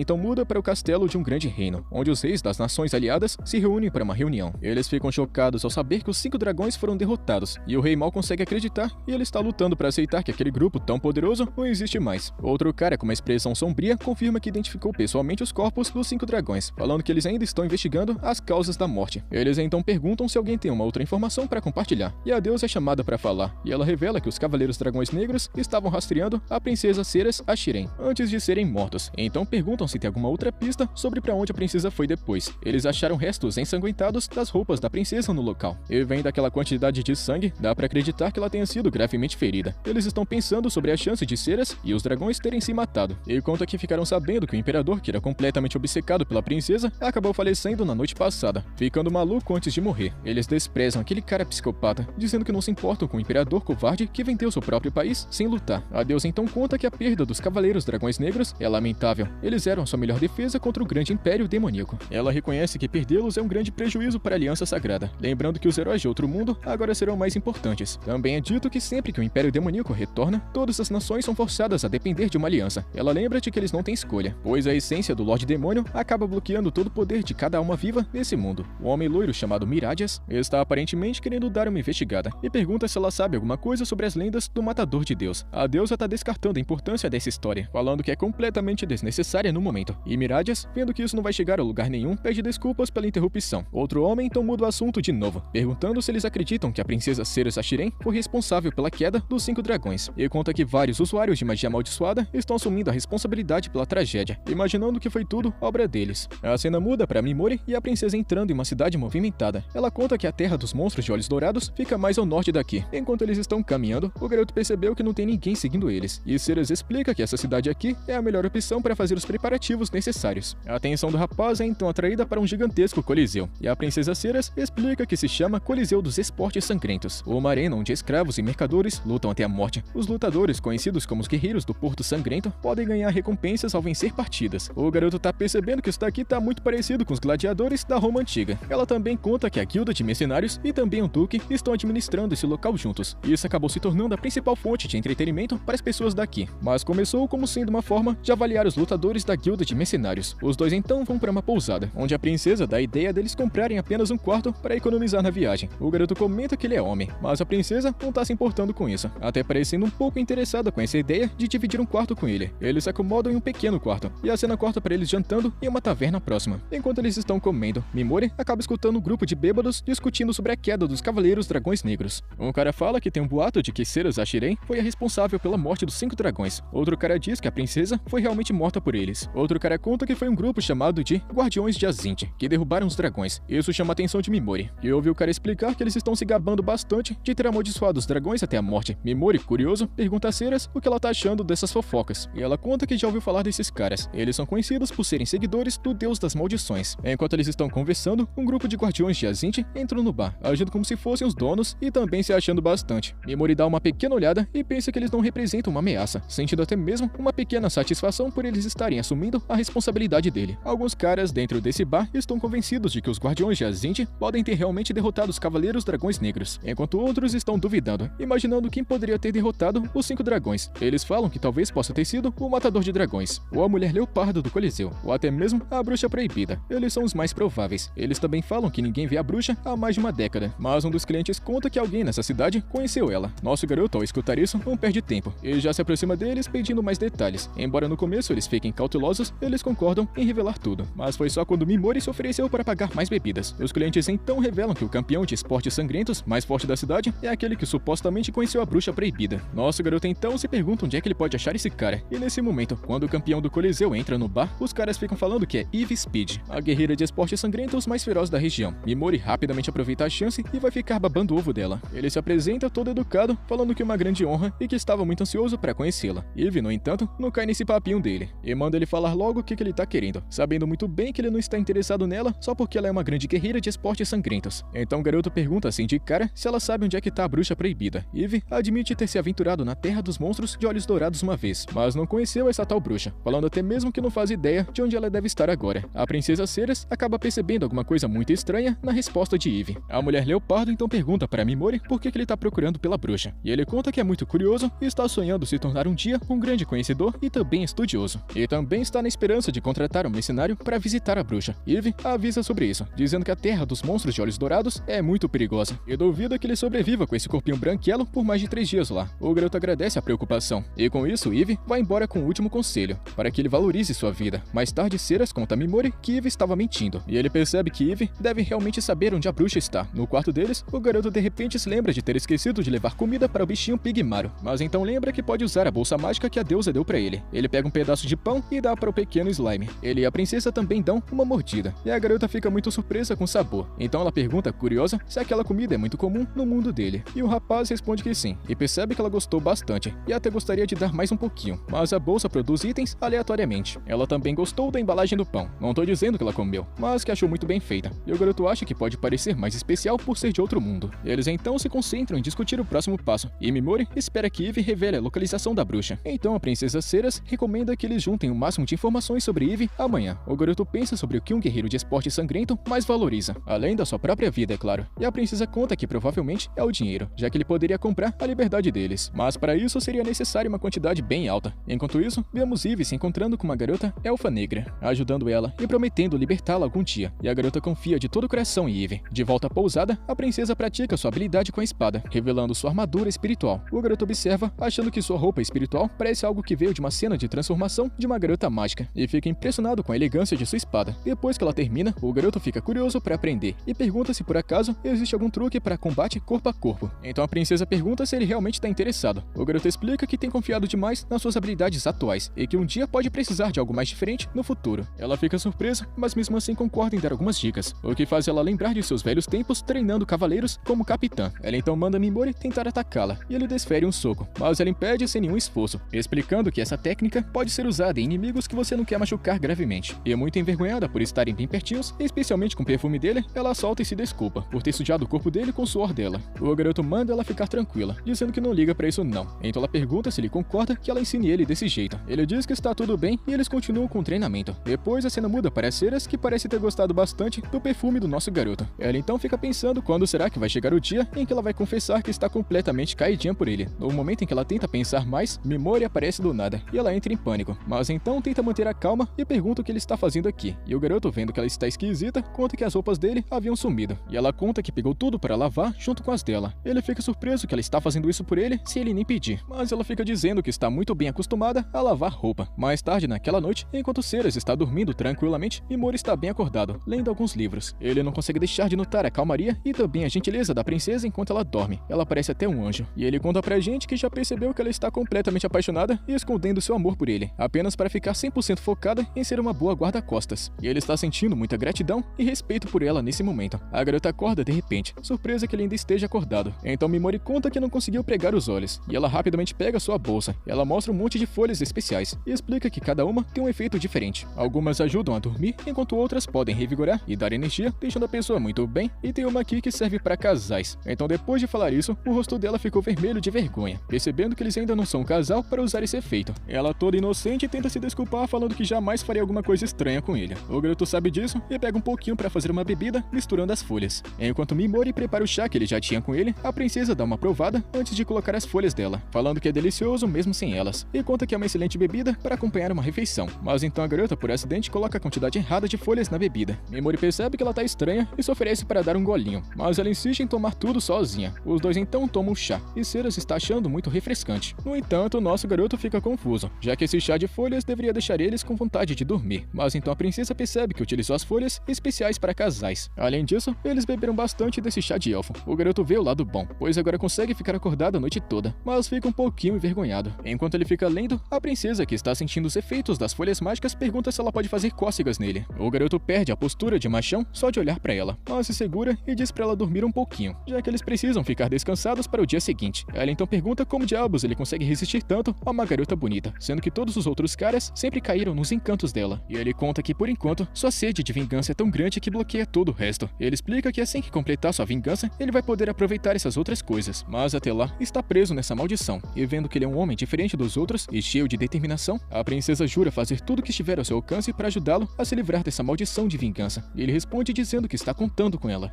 então muda para o castelo de um grande reino, onde os reis das nações aliadas se reúnem para uma reunião. Eles ficam chocados ao saber que os 5 dragões foram derrotados, e o rei mal consegue acreditar, e ele está lutando para aceitar que aquele grupo tão poderoso não existe mais. Outro cara com uma expressão sombria confirma que identificou pessoalmente os corpos dos 5 dragões, falando que eles ainda estão investigando as causas da morte. Eles então perguntam se alguém tem uma outra informação para compartilhar, e a deusa é chamada para falar, e ela revela que os Cavaleiros Dragões Negros estavam rastreando a princesa Ceres Ashiren antes de serem mortos. Então perguntam se tem alguma outra pista sobre para onde a princesa foi depois. Eles acharam restos ensanguentados das roupas da princesa no local, e vendo aquela quantidade de sangue, dá para acreditar que ela tenha sido gravemente ferida. Eles estão pensando sobre a chance de Ceres e os dragões terem se matado, e conta que ficaram sabendo que o imperador, que era completamente obcecado pela princesa, acabou falecendo na noite passada, ficando maluco antes de morrer. Eles desprezam aquele cara psicopata, dizendo que não se importam com o imperador covarde que vendeu seu próprio país sem lutar. A deusa então conta que a perda dos Cavaleiros Dragões Negros é lamentável. Eles eram sua melhor defesa contra o grande império demoníaco. Ela reconhece que perdê-los é um grande prejuízo para a Aliança Sagrada, lembrando que os heróis de outro mundo agora serão mais importantes. Também é dito que sempre que o Império Demoníaco retorna, todas as nações são forçadas a depender de uma aliança. Ela lembra de que eles não têm escolha, pois a essência do Lorde Demônio acaba bloqueando todo o poder de cada alma viva nesse mundo. O homem loiro chamado Miradias está aparentemente querendo dar uma investigada e pergunta se ela sabe alguma coisa sobre as lendas do Matador de Deus. A deusa está descartando a importância dessa história, falando que é completamente desnecessária no momento. E Miradias, vendo que isso não vai chegar a lugar nenhum, pede desculpas pela interrupção. Outro homem então muda o assunto de novo, perguntando se eles acreditam que a princesa Ceres Ashiren foi responsável pela queda dos 5 dragões, e conta que vários usuários de magia amaldiçoada estão assumindo a responsabilidade pela tragédia, imaginando que foi tudo obra deles. A cena muda para Mimori e a princesa entrando em uma cidade movimentada. Ela conta que a terra dos monstros de olhos dourados fica mais ao norte daqui. Enquanto eles estão caminhando, o garoto percebeu que não tem ninguém seguindo eles, e Ceres explica que essa cidade aqui é a melhor opção para fazer os preparativos necessários. A atenção do rapaz é então atraída para um gigantesco coliseu, e a princesa Ceres explica que se chama Coliseu dos Esportes Sangrentos, uma arena onde escravos e mercadores lutam até a morte. Os lutadores, conhecidos como os Guerreiros do Porto Sangrento, podem ganhar recompensas ao vencer partidas. O garoto tá percebendo que isso daqui tá muito parecido com os gladiadores da Roma Antiga. Ela também conta que a guilda de mercenários e também o duque estão administrando esse local juntos, e isso acabou se tornando a principal fonte de entretenimento para as pessoas daqui. Mas começou como sendo uma forma de avaliar os lutadores da guilda de mercenários. Os dois então vão para uma pousada, onde a princesa dá a ideia deles comprarem apenas um quarto para economizar na viagem. O garoto comenta que ele é homem, mas a princesa não tá se importando com isso, até parecendo um pouco interessada com essa ideia de dividir um quarto com ele. Eles se acomodam em um pequeno quarto, e a cena corta para eles jantando em uma taverna próxima. Enquanto eles estão comendo, Mimori acaba escutando um grupo de bêbados discutindo sobre a queda dos Cavaleiros Dragões Negros. Um cara fala que tem um boato de que Sera Zashiren foi a responsável pela morte dos 5 dragões. Outro cara diz que a princesa foi realmente morta por eles. Outro cara conta que foi um grupo chamado de Guardiões de Azinti que derrubaram os dragões. Isso chama a atenção de Mimori, e ouve o cara explicar que eles estão se gabando bastante de ter amaldiçoado os dragões até a morte. Mimori, curioso, pergunta a Ceras o que ela tá achando dessas fofocas, e ela conta que já ouviu falar desses caras. Eles são conhecidos por serem seguidores do Deus das Maldições. Enquanto eles estão conversando, um grupo de Guardiões de Azinti entrou no bar, agindo como se fossem os donos e também se achando bastante. Mimori dá uma pequena olhada e pensa que eles não representam uma ameaça, sentindo até mesmo uma pequena satisfação por eles estarem assumindo a responsabilidade dele. Alguns caras dentro desse bar estão convencidos de que os Guardiões de Azinti podem ter realmente derrotado os Cavaleiros Dragões Negros, enquanto outros estão duvidando, imaginando quem poderia ter derrotado os 5 dragões. Eles falam que talvez possa ter sido o Matador de Dragões, ou a Mulher Leopardo do Coliseu, ou até mesmo a Bruxa Proibida. Eles são os mais prováveis. Eles também falam que ninguém vê a bruxa há mais de uma década, mas um dos clientes conta que alguém nessa cidade conheceu ela. Nosso garoto, ao escutar isso, não perde tempo e já se aproxima deles pedindo mais detalhes. Embora no começo eles fiquem cautelosos, eles concordam em revelar tudo, mas foi só quando Mimori se ofereceu para pagar mais bebidas. Os clientes então revelam que o campeão de esportes sangrentos mais forte da cidade é aquele que supostamente conheceu a Bruxa Proibida. Nosso garoto então se pergunta onde é que ele pode achar esse cara, e nesse momento, quando o campeão do Coliseu entra no bar, os caras ficam falando que é Eve Speed, a guerreira de esportes sangrentos mais feroz da região. Mimori rapidamente aproveita a chance e vai ficar babando o ovo dela. Ele se apresenta todo educado, falando que é uma grande honra e que estava muito ansioso para conhecê-la. Eve, no entanto, não cai nesse papinho dele e manda ele falar logo o que ele tá querendo, sabendo muito bem que ele não está interessado nela só porque ela é uma grande guerreira de esportes sangrentos. Então o garoto pergunta assim de cara se ela sabe onde é que tá a Bruxa Proibida. Eve admite ter se aventurado na Terra dos Monstros de Olhos Dourados uma vez, mas não conheceu essa tal bruxa, falando até mesmo que não faz ideia de onde ela deve estar agora. A princesa Ceras acaba percebendo alguma coisa muito estranha na resposta de Eve. A Mulher Leopardo então pergunta para Mimori por que ele tá procurando pela bruxa, e ele conta que é muito curioso e está sonhando se tornar um dia um grande conhecedor e também estudioso. E também está na esperança de contratar um mercenário para visitar a bruxa. Eve avisa sobre isso, dizendo que a Terra dos Monstros de Olhos Dourados é muito perigosa, e duvida que ele sobreviva com esse corpinho branquelo por mais de 3 dias lá. O garoto agradece a preocupação, e com isso Eve vai embora com o último conselho, para que ele valorize sua vida. Mais tarde, Ceras conta a Mimori que Eve estava mentindo, e ele percebe que Eve deve realmente saber onde a bruxa está. No quarto deles, o garoto de repente se lembra de ter esquecido de levar comida para o bichinho Pigmaro, mas então lembra que pode usar a bolsa mágica que a deusa deu para ele. Ele pega um pedaço de pão e dá para o pequeno slime. Ele e a princesa também dão uma mordida, e a garota fica muito surpresa com o sabor. Então ela pergunta, curiosa, se aquela comida é muito comum no mundo dele. E o rapaz responde que sim, e percebe que ela gostou bastante, e até gostaria de dar mais um pouquinho, mas a bolsa produz itens aleatoriamente. Ela também gostou da embalagem do pão, não tô dizendo que ela comeu, mas que achou muito bem feita, e o garoto acha que pode parecer mais especial por ser de outro mundo. Eles então se concentram em discutir o próximo passo, e Mimori espera que Eve revele a localização da bruxa. Então a princesa Ceras recomenda que eles juntem o máximo de informações sobre Eve amanhã. O garoto pensa sobre o que um guerreiro de esporte sangrento mais valoriza, além da sua própria vida, é claro, e a princesa conta que provavelmente é o dinheiro, já que ele poderia comprar a liberdade deles, mas para isso seria necessária uma quantidade bem alta. Enquanto isso, vemos Eve se encontrando com uma garota elfa negra, ajudando ela e prometendo libertá-la algum dia, e a garota confia de todo o coração em Eve. De volta à pousada, a princesa pratica sua habilidade com a espada, revelando sua armadura espiritual. O garoto observa, achando que sua roupa espiritual parece algo que veio de uma cena de transformação de uma garota mágica, e fica impressionado com a elegância de sua espada. Depois que ela termina, o garoto fica curioso para aprender, e pergunta se por acaso existe algum truque para combate corpo a corpo. Então a princesa pergunta se ele realmente está interessado. O garoto explica que tem confiado demais nas suas habilidades atuais, e que um dia pode precisar de algo mais diferente no futuro. Ela fica surpresa, mas mesmo assim concorda em dar algumas dicas, o que faz ela lembrar de seus velhos tempos treinando cavaleiros como capitã. Ela então manda Mimori tentar atacá-la, e ele desfere um soco, mas ela impede sem nenhum esforço, explicando que essa técnica pode ser usada em inimigos que você não quer machucar gravemente. E muito envergonhada por estarem bem pertinhos, especialmente com o perfume dele, ela solta e se desculpa por ter sujado o corpo dele com o suor dela. O garoto manda ela ficar tranquila, dizendo que não liga pra isso não. Então ela pergunta se ele concorda que ela ensine ele desse jeito. Ele diz que está tudo bem e eles continuam com o treinamento. Depois a cena muda para Ceras, que parece ter gostado bastante do perfume do nosso garoto. Ela então fica pensando quando será que vai chegar o dia em que ela vai confessar que está completamente caidinha por ele. No momento em que ela tenta pensar mais, Mimori aparece do nada, e ela entra em pânico, mas então tenta manter a calma e pergunta o que ele está fazendo aqui. E o garoto, vendo que ela está esquisita, conta que as roupas dele haviam sumido, e ela conta que pegou tudo para lavar junto com as dela. dela. Ele fica surpreso que ela está fazendo isso por ele sem ele nem pedir, mas ela fica dizendo que está muito bem acostumada a lavar roupa. Mais tarde naquela noite, enquanto Ceras está dormindo tranquilamente, Mimori está bem acordado, lendo alguns livros. Ele não consegue deixar de notar a calmaria e também a gentileza da princesa enquanto ela dorme. Ela parece até um anjo. E ele conta pra gente que já percebeu que ela está completamente apaixonada e escondendo seu amor por ele, apenas para ficar 100% focada em ser uma boa guarda-costas. E ele está sentindo muita gratidão e respeito por ela nesse momento. A garota acorda de repente, surpresa que ele ainda esteja acordado. Então Mimori conta que não conseguiu pregar os olhos, e ela rapidamente pega sua bolsa. Ela mostra um monte de folhas especiais e explica que cada uma tem um efeito diferente. Algumas ajudam a dormir, enquanto outras podem revigorar e dar energia, deixando a pessoa muito bem, e tem uma aqui que serve para casais. Então depois de falar isso, o rosto dela ficou vermelho de vergonha, percebendo que eles ainda não são um casal para usar esse efeito. Ela toda inocente tenta se desculpar falando que jamais faria alguma coisa estranha com ele. O garoto sabe disso e pega um pouquinho para fazer uma bebida, misturando as folhas. Enquanto Mimori prepara o chá que ele já tinha com ele, a princesa dá uma provada antes de colocar as folhas dela, falando que é delicioso mesmo sem elas, e conta que é uma excelente bebida para acompanhar uma refeição. Mas então a garota, por acidente, coloca a quantidade errada de folhas na bebida. Mimori percebe que ela tá estranha e se oferece para dar um golinho, mas ela insiste em tomar tudo sozinha. Os dois então tomam o chá, e Ceras está achando muito refrescante. No entanto, o nosso garoto fica confuso, já que esse chá de folhas deveria deixar eles com vontade de dormir. Mas então a princesa percebe que utilizou as folhas especiais para casais. Além disso, eles beberam bastante desse chá de elfo. O garoto vê o lado bom, pois agora consegue ficar acordado a noite toda, mas fica um pouquinho envergonhado. Enquanto ele fica lendo, a princesa, que está sentindo os efeitos das folhas mágicas, pergunta se ela pode fazer cócegas nele. O garoto perde a postura de machão só de olhar para ela, mas se segura e diz para ela dormir um pouquinho, já que eles precisam ficar descansados para o dia seguinte. Ela então pergunta como diabos ele consegue resistir tanto a uma garota bonita, sendo que todos os outros caras sempre caíram nos encantos dela. E ele conta que por enquanto sua sede de vingança é tão grande que bloqueia todo o resto. Ele explica que assim que completar sua vingança, ele vai poder aproveitar essas outras coisas, mas até lá está preso nessa maldição. E vendo que ele é um homem diferente dos outros e cheio de determinação, a princesa jura fazer tudo o que estiver ao seu alcance para ajudá-lo a se livrar dessa maldição de vingança. E ele responde dizendo que está contando com ela.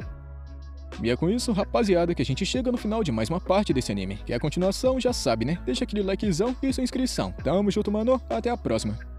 E é com isso, rapaziada, que a gente chega no final de mais uma parte desse anime. Que é a continuação, já sabe, né? Deixa aquele likezão e sua inscrição. Tamo junto, mano. Até a próxima.